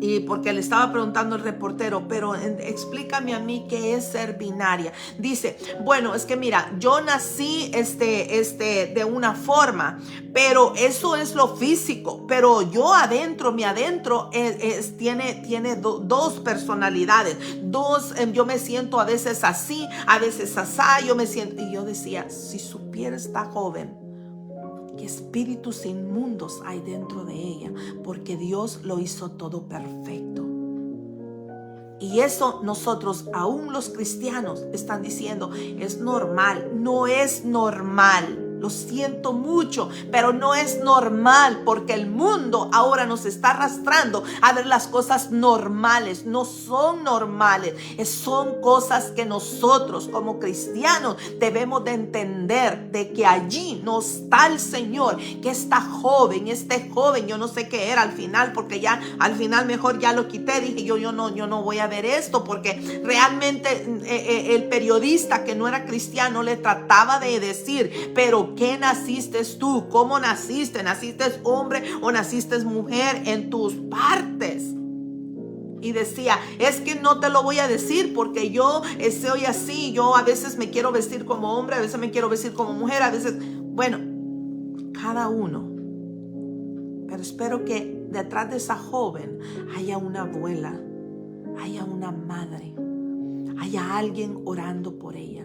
Y porque le estaba preguntando el reportero, pero explícame a mí qué es ser binaria. Dice, bueno, es que mira, yo nací de una forma, pero eso es lo físico. Pero yo adentro, mi adentro tiene dos personalidades. Yo me siento a veces así, a veces asá, yo me siento. Y yo decía, si supiera esta joven qué espíritus inmundos hay dentro de ella, porque Dios lo hizo todo perfecto. Y eso nosotros, aún los cristianos, están diciendo, es normal. No es normal. Lo siento mucho, pero no es normal, porque el mundo ahora nos está arrastrando a ver las cosas normales. No son normales, son cosas que nosotros como cristianos debemos de entender, de que allí no está el Señor, que este joven, yo no sé qué era al final, porque ya al final mejor ya lo quité. Dije yo no voy a ver esto, porque realmente el periodista que no era cristiano le trataba de decir, pero ¿qué naciste tú? ¿Cómo naciste? ¿Naciste hombre o naciste mujer en tus partes? Y decía, es que no te lo voy a decir porque yo soy así, yo a veces me quiero vestir como hombre, a veces me quiero vestir como mujer, a veces, bueno, cada uno. Pero espero que detrás de esa joven haya una abuela, haya una madre, haya alguien orando por ella.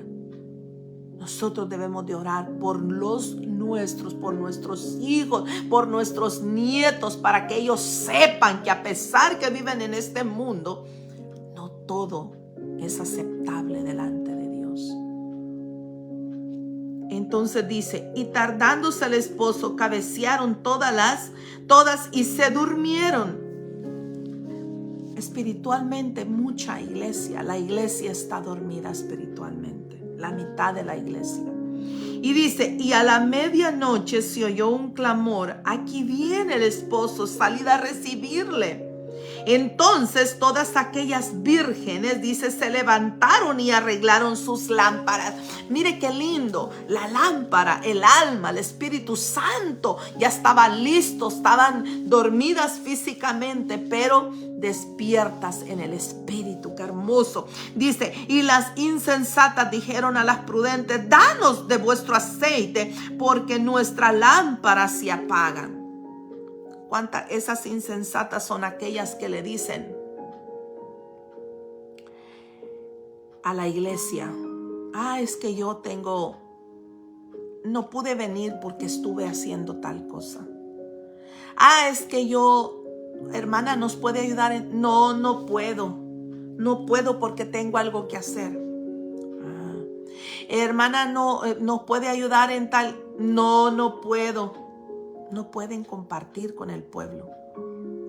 Nosotros debemos de orar por los nuestros, por nuestros hijos, por nuestros nietos, para que ellos sepan que a pesar que viven en este mundo, no todo es aceptable delante de Dios. Entonces dice, y tardándose el esposo, cabecearon todas y se durmieron. Espiritualmente, la iglesia está dormida espiritualmente. La mitad de la iglesia. Y dice, y a la medianoche se oyó un clamor, aquí viene el esposo, salid a recibirle. Entonces todas aquellas vírgenes, dice, se levantaron y arreglaron sus lámparas. Mire qué lindo, la lámpara, el alma, el Espíritu Santo ya estaban listos, estaban dormidas físicamente, pero despiertas en el Espíritu. Qué hermoso. Dice, y las insensatas dijeron a las prudentes, danos de vuestro aceite, porque nuestras lámparas se apagan. ¿Cuántas esas insensatas son aquellas que le dicen a la iglesia, es que yo no pude venir porque estuve haciendo tal cosa. Es que yo, hermana, ¿nos puede ayudar? No puedo porque tengo algo que hacer. Hermana, ¿nos puede ayudar en tal? No puedo. No pueden compartir con el pueblo.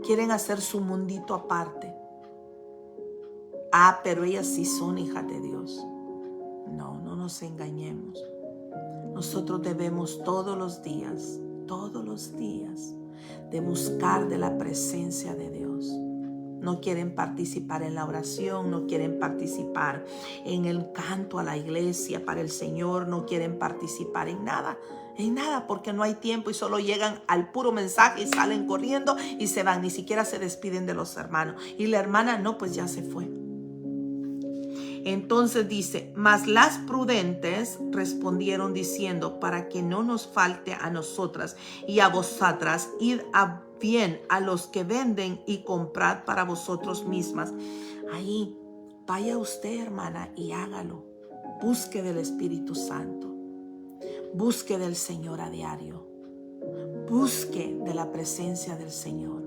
Quieren hacer su mundito aparte. Pero ellas sí son hijas de Dios. No nos engañemos. Nosotros debemos todos los días, de buscar de la presencia de Dios. No quieren participar en la oración, no quieren participar en el canto a la iglesia para el Señor, no quieren participar en nada, porque no hay tiempo y solo llegan al puro mensaje y salen corriendo y se van, ni siquiera se despiden de los hermanos. Y la hermana pues ya se fue. Entonces dice, mas las prudentes respondieron diciendo, para que no nos falte a nosotras y a vosotras, id a bien a los que venden y comprad para vosotros mismas. Ahí, vaya usted, hermana, y hágalo. Busque del Espíritu Santo. Busque del Señor a diario. Busque de la presencia del Señor.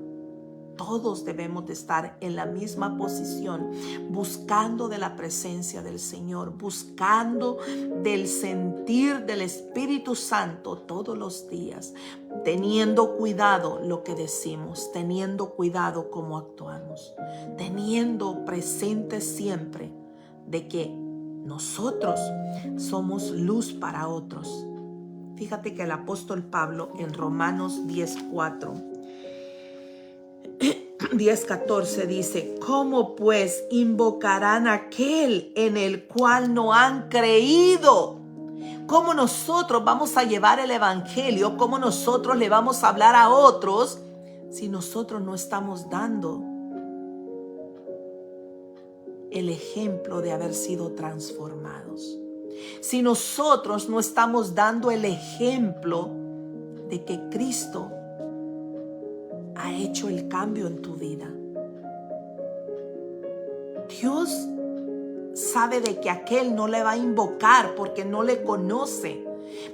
Todos debemos de estar en la misma posición, buscando de la presencia del Señor, buscando del sentir del Espíritu Santo todos los días, teniendo cuidado lo que decimos, teniendo cuidado cómo actuamos, teniendo presente siempre de que nosotros somos luz para otros. Fíjate que el apóstol Pablo en Romanos 10:14 dice, ¿cómo pues invocarán a aquel en el cual no han creído? ¿Cómo nosotros vamos a llevar el evangelio? ¿Cómo nosotros le vamos a hablar a otros si nosotros no estamos dando el ejemplo de haber sido transformados. Si nosotros no estamos dando el ejemplo de que Cristo ha hecho el cambio en tu vida, Dios sabe de que aquel no le va a invocar porque no le conoce.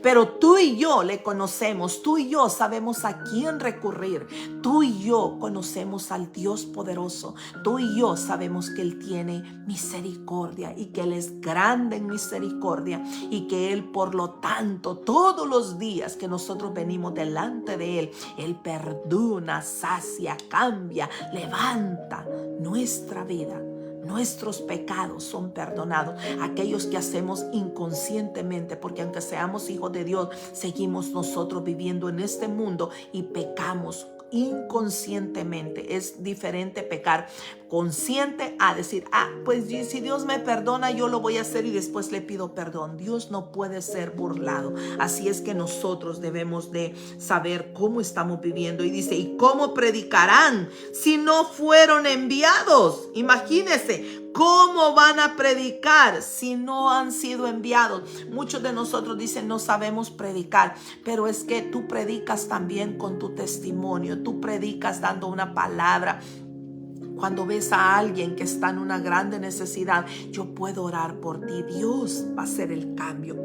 Pero tú y yo le conocemos, tú y yo sabemos a quién recurrir, tú y yo conocemos al Dios poderoso, tú y yo sabemos que Él tiene misericordia y que Él es grande en misericordia y que Él, por lo tanto, todos los días que nosotros venimos delante de Él, Él perdona, sacia, cambia, levanta nuestra vida. Nuestros pecados son perdonados, aquellos que hacemos inconscientemente, porque aunque seamos hijos de Dios, seguimos nosotros viviendo en este mundo y pecamos inconscientemente. Es diferente pecar consciente a decir, pues si Dios me perdona, yo lo voy a hacer y después le pido perdón. Dios no puede ser burlado. Así es que nosotros debemos de saber cómo estamos viviendo. Y dice, ¿y cómo predicarán si no fueron enviados? Imagínense. ¿Cómo van a predicar si no han sido enviados? Muchos de nosotros dicen no sabemos predicar, pero es que tú predicas también con tu testimonio, tú predicas dando una palabra. Cuando ves a alguien que está en una grande necesidad, yo puedo orar por ti. Dios va a hacer el cambio.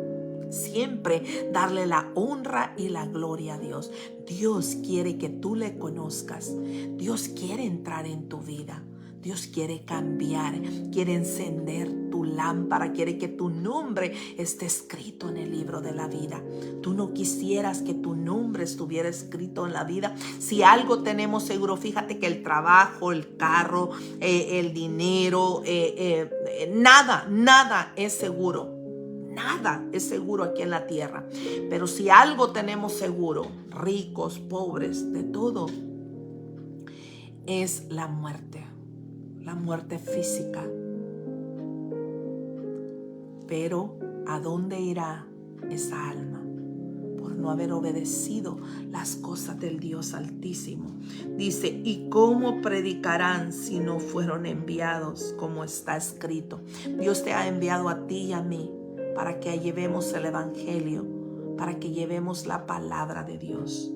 Siempre darle la honra y la gloria a Dios. Dios quiere que tú le conozcas. Dios quiere entrar en tu vida. Dios quiere cambiar, quiere encender tu lámpara, quiere que tu nombre esté escrito en el libro de la vida. Tú no quisieras que tu nombre estuviera escrito en la vida. Si algo tenemos seguro, fíjate que el trabajo, el carro, el dinero, nada es seguro. Nada es seguro aquí en la tierra. Pero si algo tenemos seguro, ricos, pobres, de todo, es la muerte. La muerte física. Pero ¿a dónde irá esa alma? Por no haber obedecido las cosas del Dios Altísimo. Dice, ¿y cómo predicarán si no fueron enviados? Como está escrito. Dios te ha enviado a ti y a mí para que llevemos el evangelio, para que llevemos la palabra de Dios.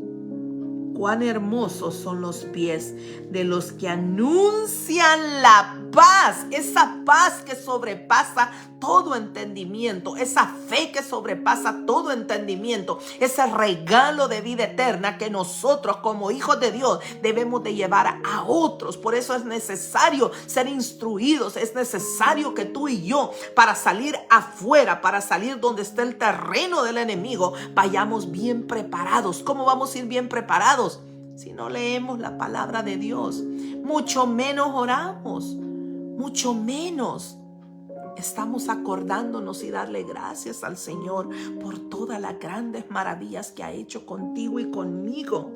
Cuán hermosos son los pies de los que anuncian la paz, esa paz que sobrepasa todo entendimiento, esa fe que sobrepasa todo entendimiento, ese regalo de vida eterna que nosotros como hijos de Dios debemos de llevar a otros. Por eso es necesario ser instruidos, es necesario que tú y yo, para salir afuera, para salir donde está el terreno del enemigo, vayamos bien preparados. ¿Cómo vamos a ir bien preparados? Si no leemos la palabra de Dios, mucho menos oramos, mucho menos estamos acordándonos y darle gracias al Señor por todas las grandes maravillas que ha hecho contigo y conmigo.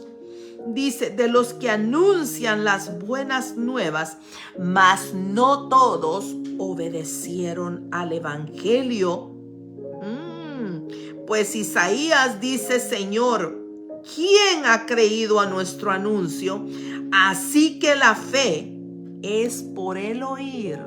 Dice, de los que anuncian las buenas nuevas, mas no todos obedecieron al evangelio. Pues Isaías dice, Señor, ¿quién ha creído a nuestro anuncio? Así que la fe es por el oír.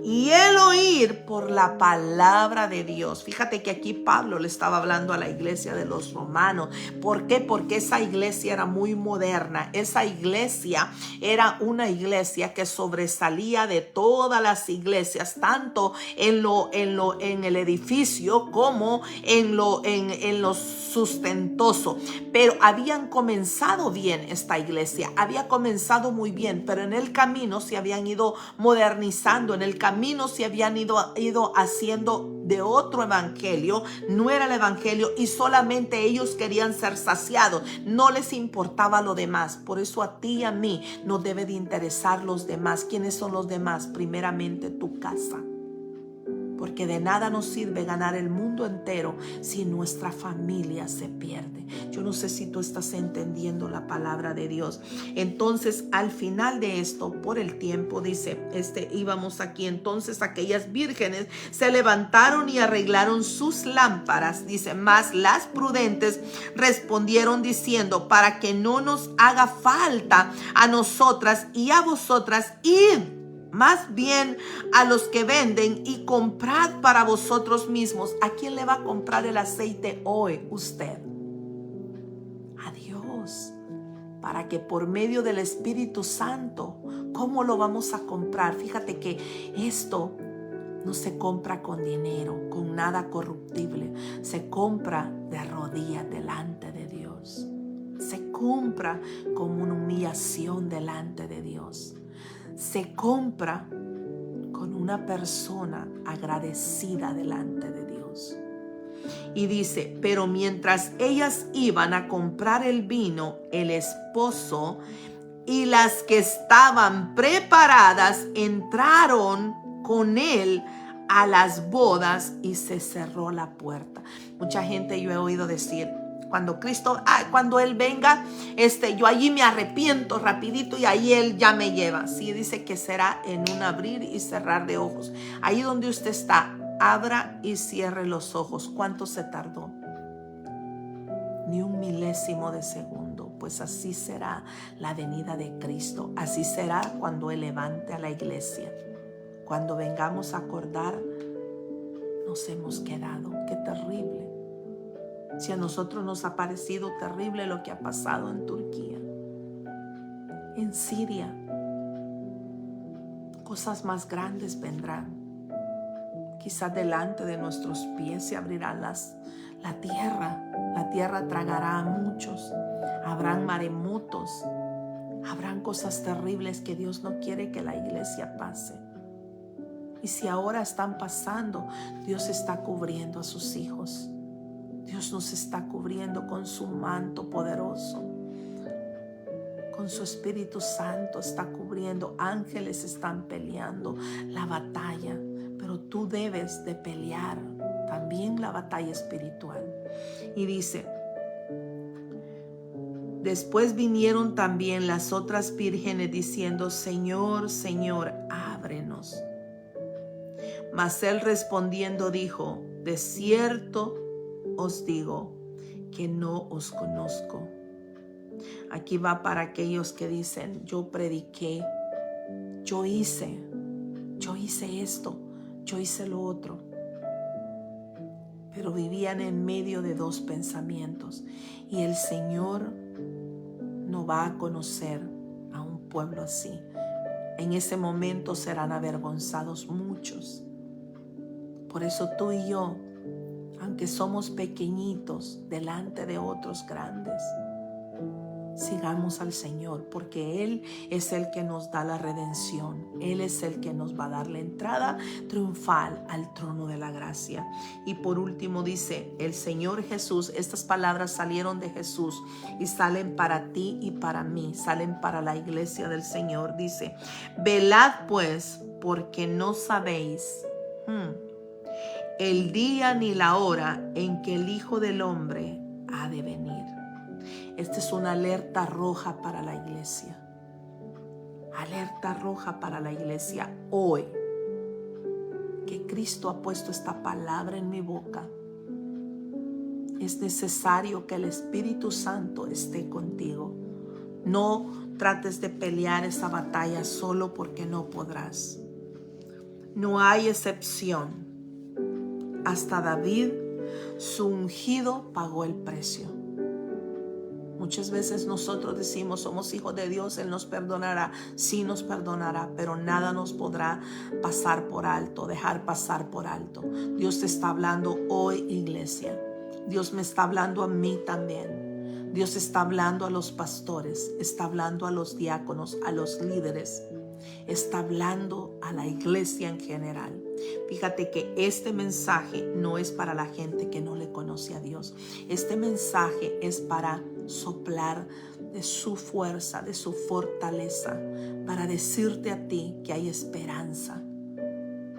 Y el oír por la palabra de Dios. Fíjate que aquí Pablo le estaba hablando a la iglesia de los romanos. ¿Por qué? Porque esa iglesia era muy moderna. Esa iglesia era una iglesia que sobresalía de todas las iglesias, tanto en el edificio como en lo sustentoso. Pero habían comenzado bien esta iglesia. Había comenzado muy bien, pero en el camino se habían ido modernizando. En el camino se habían ido haciendo de otro evangelio, no era el evangelio, y solamente ellos querían ser saciados, no les importaba lo demás. Por eso a ti y a mí nos debe de interesar los demás. ¿Quiénes son los demás? Primeramente tu casa. Porque de nada nos sirve ganar el mundo entero si nuestra familia se pierde. Yo no sé si tú estás entendiendo la palabra de Dios. Entonces, al final de esto, por el tiempo, dice, íbamos aquí. Entonces, aquellas vírgenes se levantaron y arreglaron sus lámparas. Dice, mas las prudentes respondieron diciendo, para que no nos haga falta a nosotras y a vosotras, id más bien a los que venden y comprad para vosotros mismos. ¿A quién le va a comprar el aceite hoy usted? A Dios, para que por medio del Espíritu Santo, ¿cómo lo vamos a comprar? Fíjate que esto no se compra con dinero, con nada corruptible. Se compra de rodillas delante de Dios. Se compra con una humillación delante de Dios. Se compra con una persona agradecida delante de Dios. Y dice, pero mientras ellas iban a comprar el vino, el esposo y las que estaban preparadas entraron con él a las bodas y se cerró la puerta. Mucha gente yo he oído decir, cuando Él venga, yo allí me arrepiento rapidito y ahí Él ya me lleva. Sí, dice que será en un abrir y cerrar de ojos. Ahí donde usted está, abra y cierre los ojos. ¿Cuánto se tardó? Ni un milésimo de segundo. Pues así será la venida de Cristo. Así será cuando Él levante a la iglesia. Cuando vengamos a acordar, nos hemos quedado. Qué terrible. Si a nosotros nos ha parecido terrible lo que ha pasado en Turquía, en Siria, cosas más grandes vendrán. Quizás delante de nuestros pies se abrirán la tierra tragará a muchos, habrán maremotos, habrán cosas terribles que Dios no quiere que la iglesia pase. Y si ahora están pasando, Dios está cubriendo a sus hijos. Dios nos está cubriendo con su manto poderoso. Con su Espíritu Santo está cubriendo. Ángeles están peleando la batalla. Pero tú debes de pelear también la batalla espiritual. Y dice, después vinieron también las otras vírgenes diciendo, Señor, Señor, ábrenos. Mas él respondiendo dijo, de cierto os digo que no os conozco. Aquí va para aquellos que dicen, yo prediqué, yo hice esto, yo hice lo otro. Pero vivían en medio de dos pensamientos. Y el Señor no va a conocer a un pueblo así. En ese momento serán avergonzados muchos. Por eso tú y yo, aunque somos pequeñitos delante de otros grandes, sigamos al Señor, porque Él es el que nos da la redención. Él es el que nos va a dar la entrada triunfal al trono de la gracia. Y por último dice, el Señor Jesús, estas palabras salieron de Jesús y salen para ti y para mí, salen para la iglesia del Señor. Dice, velad pues, porque no sabéis el día ni la hora en que el Hijo del Hombre ha de venir. Esta es una alerta roja para la iglesia. Alerta roja para la iglesia hoy. Que Cristo ha puesto esta palabra en mi boca. Es necesario que el Espíritu Santo esté contigo. No trates de pelear esa batalla solo porque no podrás. No hay excepción. Hasta David, su ungido, pagó el precio. Muchas veces nosotros decimos, somos hijos de Dios, Él nos perdonará. Sí nos perdonará, pero nada nos podrá pasar por alto, dejar pasar por alto. Dios te está hablando hoy, iglesia. Dios me está hablando a mí también. Dios está hablando a los pastores, está hablando a los diáconos, a los líderes. Está hablando a la iglesia en general. Fíjate que este mensaje no es para la gente que no le conoce a Dios. Este mensaje es para soplar de su fuerza, de su fortaleza, para decirte a ti que hay esperanza,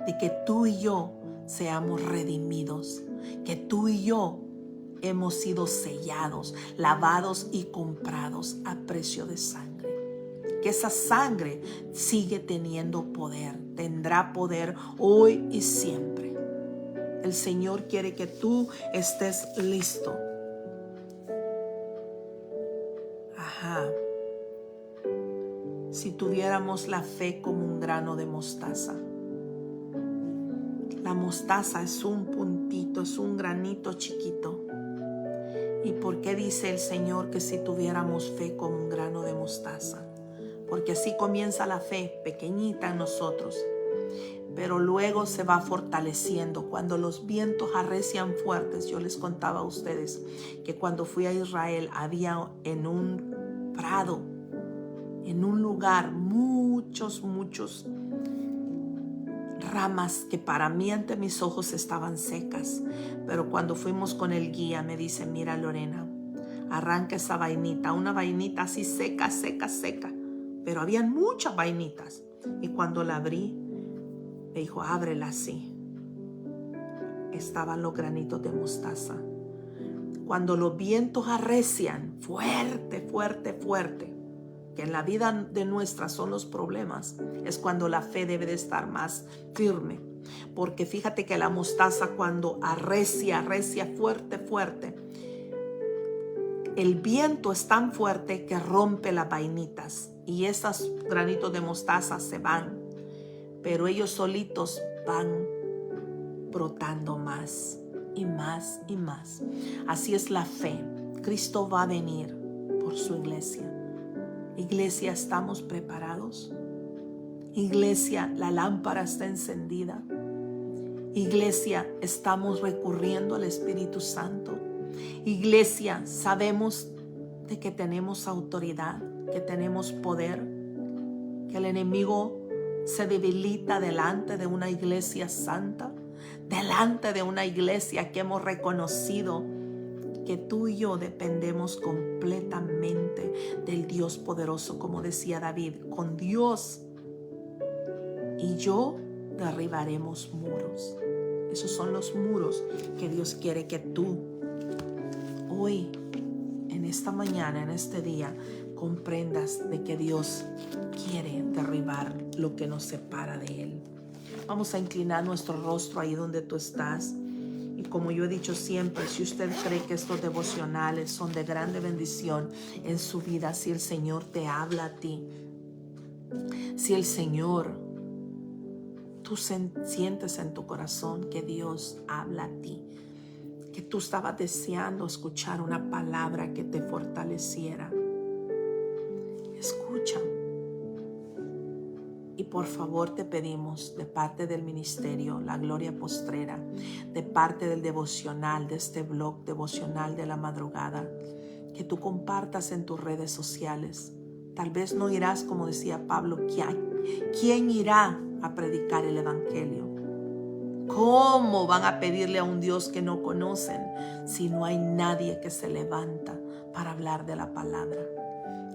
de que tú y yo seamos redimidos, que tú y yo hemos sido sellados, lavados y comprados a precio de sangre. Que esa sangre sigue teniendo poder, tendrá poder hoy y siempre. El Señor quiere que tú estés listo. si tuviéramos la fe como un grano de mostaza. La mostaza es un puntito, es un granito chiquito. ¿Y por qué dice el Señor que si tuviéramos fe como un grano de mostaza? Porque así comienza la fe, pequeñita en nosotros, pero luego se va fortaleciendo. Cuando los vientos arrecian fuertes, yo les contaba a ustedes que cuando fui a Israel había en un prado, en un lugar, muchos ramas que para mí ante mis ojos estaban secas, pero cuando fuimos con el guía me dice: mira, Lorena, arranca esa vainita, una vainita así seca, pero habían muchas vainitas, y cuando la abrí me dijo: ábrela así. Estaban los granitos de mostaza. Cuando los vientos arrecian fuerte, que en la vida de nuestra son los problemas, es cuando la fe debe de estar más firme. Porque fíjate que la mostaza, cuando arrecia fuerte, el viento es tan fuerte que rompe las vainitas y esos granitos de mostaza se van, pero ellos solitos van brotando más y más y más. Así es la fe. Cristo va a venir por su iglesia. Iglesia, ¿estamos preparados? Iglesia, la lámpara está encendida. Iglesia, estamos recurriendo al Espíritu Santo. Iglesia, sabemos de que tenemos autoridad, que tenemos poder, que el enemigo se debilita delante de una iglesia santa, delante de una iglesia que hemos reconocido que tú y yo dependemos completamente del Dios poderoso, como decía David: con Dios y yo derribaremos muros. Esos son los muros que Dios quiere que tú hoy, en esta mañana, en este día, comprendas de que Dios quiere derribar lo que nos separa de Él. Vamos a inclinar nuestro rostro ahí donde tú estás. Y como yo he dicho siempre, si usted cree que estos devocionales son de grande bendición en su vida, si el Señor te habla a ti, si el Señor, tú sientes en tu corazón que Dios habla a ti, que tú estabas deseando escuchar una palabra que te fortaleciera, escucha. Y por favor te pedimos, de parte del ministerio La Gloria Postrera, de parte del devocional, de este blog devocional de la madrugada, que tú compartas en tus redes sociales. Tal vez no irás, como decía Pablo, ¿quién irá a predicar el evangelio? ¿Cómo van a pedirle a un Dios que no conocen si no hay nadie que se levanta para hablar de la palabra?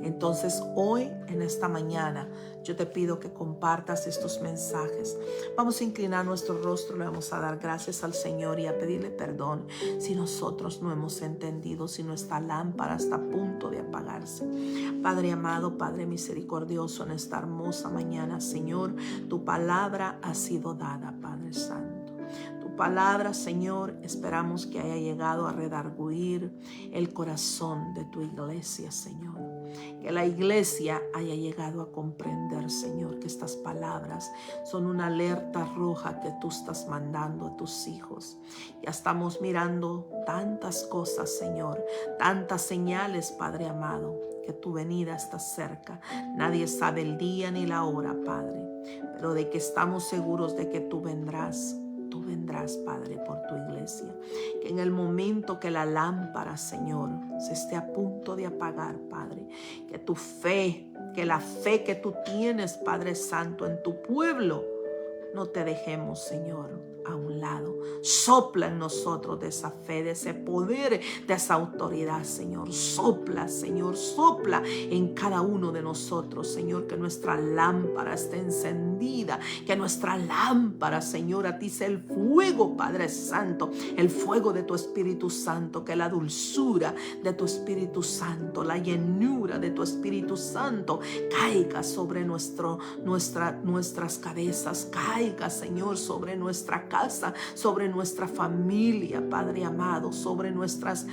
Entonces hoy, en esta mañana, yo te pido que compartas estos mensajes. Vamos a inclinar nuestro rostro, le vamos a dar gracias al Señor y a pedirle perdón si nosotros no hemos entendido, si nuestra lámpara está a punto de apagarse. Padre amado, Padre misericordioso, en esta hermosa mañana, Señor, tu palabra ha sido dada, Padre Santo. Tu palabra, Señor, esperamos que haya llegado a redarguir el corazón de tu iglesia, Señor. Que la iglesia haya llegado a comprender, Señor, que estas palabras son una alerta roja que tú estás mandando a tus hijos. Ya estamos mirando tantas cosas, Señor, tantas señales, Padre amado, que tu venida está cerca. Nadie sabe el día ni la hora, Padre, pero de que estamos seguros de que tú vendrás, Padre, por tu iglesia. Que en el momento que la lámpara, Señor, se esté a punto de apagar, Padre, que tu fe, que la fe que tú tienes, Padre Santo, en tu pueblo, no te dejemos, Señor, a un lado. Sopla en nosotros de esa fe, de ese poder, de esa autoridad, Señor. Sopla, Señor, sopla en cada uno de nosotros, Señor, que nuestra lámpara esté encendida, que nuestra lámpara, Señor, a ti sea el fuego, Padre Santo, el fuego de tu Espíritu Santo, que la dulzura de tu Espíritu Santo, la llenura de tu Espíritu Santo caiga sobre nuestras cabezas, caiga, Señor, sobre nuestra casa, sobre nuestra familia, Padre amado, sobre nuestras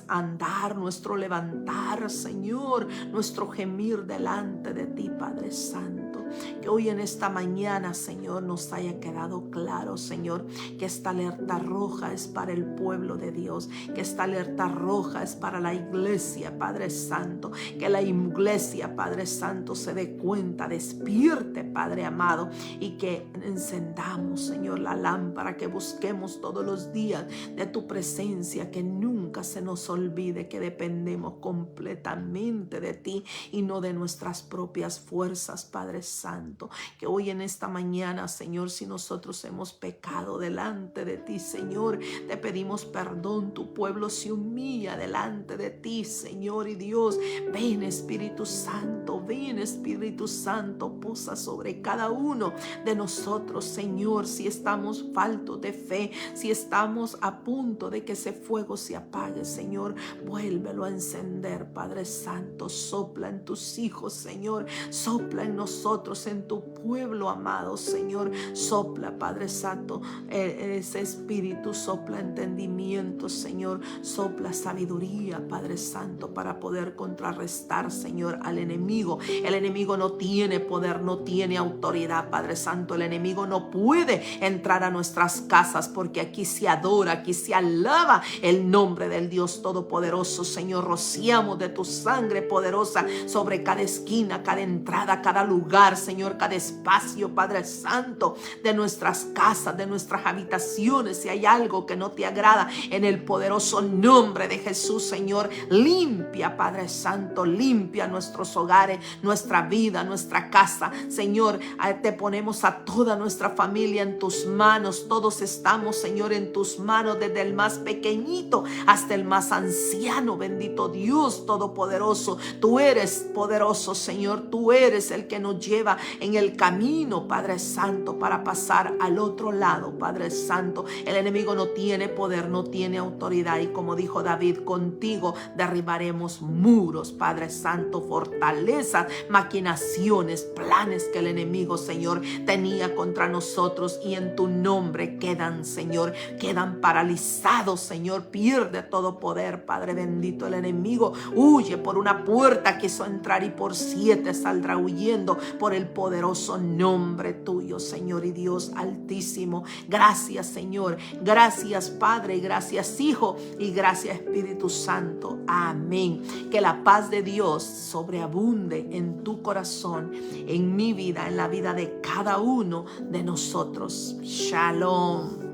andar, nuestro levantar, Señor, nuestro gemir delante de ti, Padre Santo. Que hoy en esta mañana, Señor, nos haya quedado claro, Señor, que esta alerta roja es para el pueblo de Dios, que esta alerta roja es para la iglesia, Padre Santo, que la iglesia, Padre Santo, se dé cuenta, despierte, Padre amado, y que encendamos, Señor, la lámpara, que busquemos todos los días de tu presencia, que nunca se nos olvide que dependemos completamente de ti y no de nuestras propias fuerzas, Padre Santo. Que hoy en esta mañana, Señor, si nosotros hemos pecado delante de ti, Señor, te pedimos perdón. Tu pueblo se humilla delante de ti, Señor y Dios. Ven, Espíritu Santo, ven, Espíritu Santo, posa sobre cada uno de nosotros, Señor. Si estamos faltos de fe, si estamos a punto de que ese fuego se apague, Señor, vuélvelo a encender, Padre Santo. Sopla en tus hijos, Señor, sopla en nosotros, en tu pueblo amado, Señor. Sopla, Padre Santo, ese espíritu, sopla entendimiento, Señor, sopla sabiduría, Padre Santo, para poder contrarrestar, Señor, al enemigo. El enemigo no tiene poder, no tiene autoridad, Padre Santo. El enemigo no puede entrar a nuestras casas, porque aquí se adora, aquí se alaba el nombre del Dios Todopoderoso, Señor. Rociamos de tu sangre poderosa sobre cada esquina, cada entrada, cada lugar, Señor, cada espacio, Padre Santo, de nuestras casas, de nuestras habitaciones. Si hay algo que no te agrada, en el poderoso nombre de Jesús, Señor, limpia, Padre Santo, limpia nuestros hogares, nuestra vida, nuestra casa, Señor. Te ponemos a toda nuestra familia en tus manos. Todos estamos, Señor, en tus manos, desde el más pequeñito hasta el más anciano. Bendito Dios Todopoderoso, tú eres poderoso, Señor. Tú eres el que nos lleva en el camino, Padre Santo, para pasar al otro lado, Padre Santo. El enemigo no tiene poder, no tiene autoridad, y como dijo David, contigo derribaremos muros, Padre Santo, fortalezas, maquinaciones, planes que el enemigo, Señor, tenía contra nosotros, y en tu nombre quedan, Señor, quedan paralizados, Señor. Pierde todo poder, Padre bendito. El enemigo huye por una puerta, quiso entrar, y por 7 saldrá huyendo, por el poderoso nombre tuyo, Señor y Dios Altísimo. Gracias, Señor. Gracias, Padre. Gracias, Hijo. Y gracias, Espíritu Santo. Amén. Que la paz de Dios sobreabunde en tu corazón, en mi vida, en la vida de cada uno de nosotros. Shalom.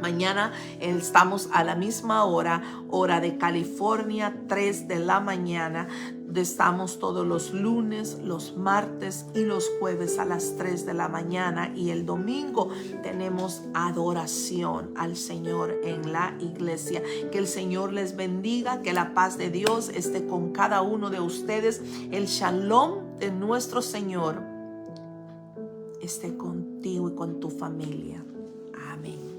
Mañana estamos a la misma hora de California, 3 de la mañana. Estamos todos los lunes, los martes y los jueves a las 3 de la mañana. Y el domingo tenemos adoración al Señor en la iglesia. Que el Señor les bendiga, que la paz de Dios esté con cada uno de ustedes. El shalom de nuestro Señor esté contigo y con tu familia. Amén.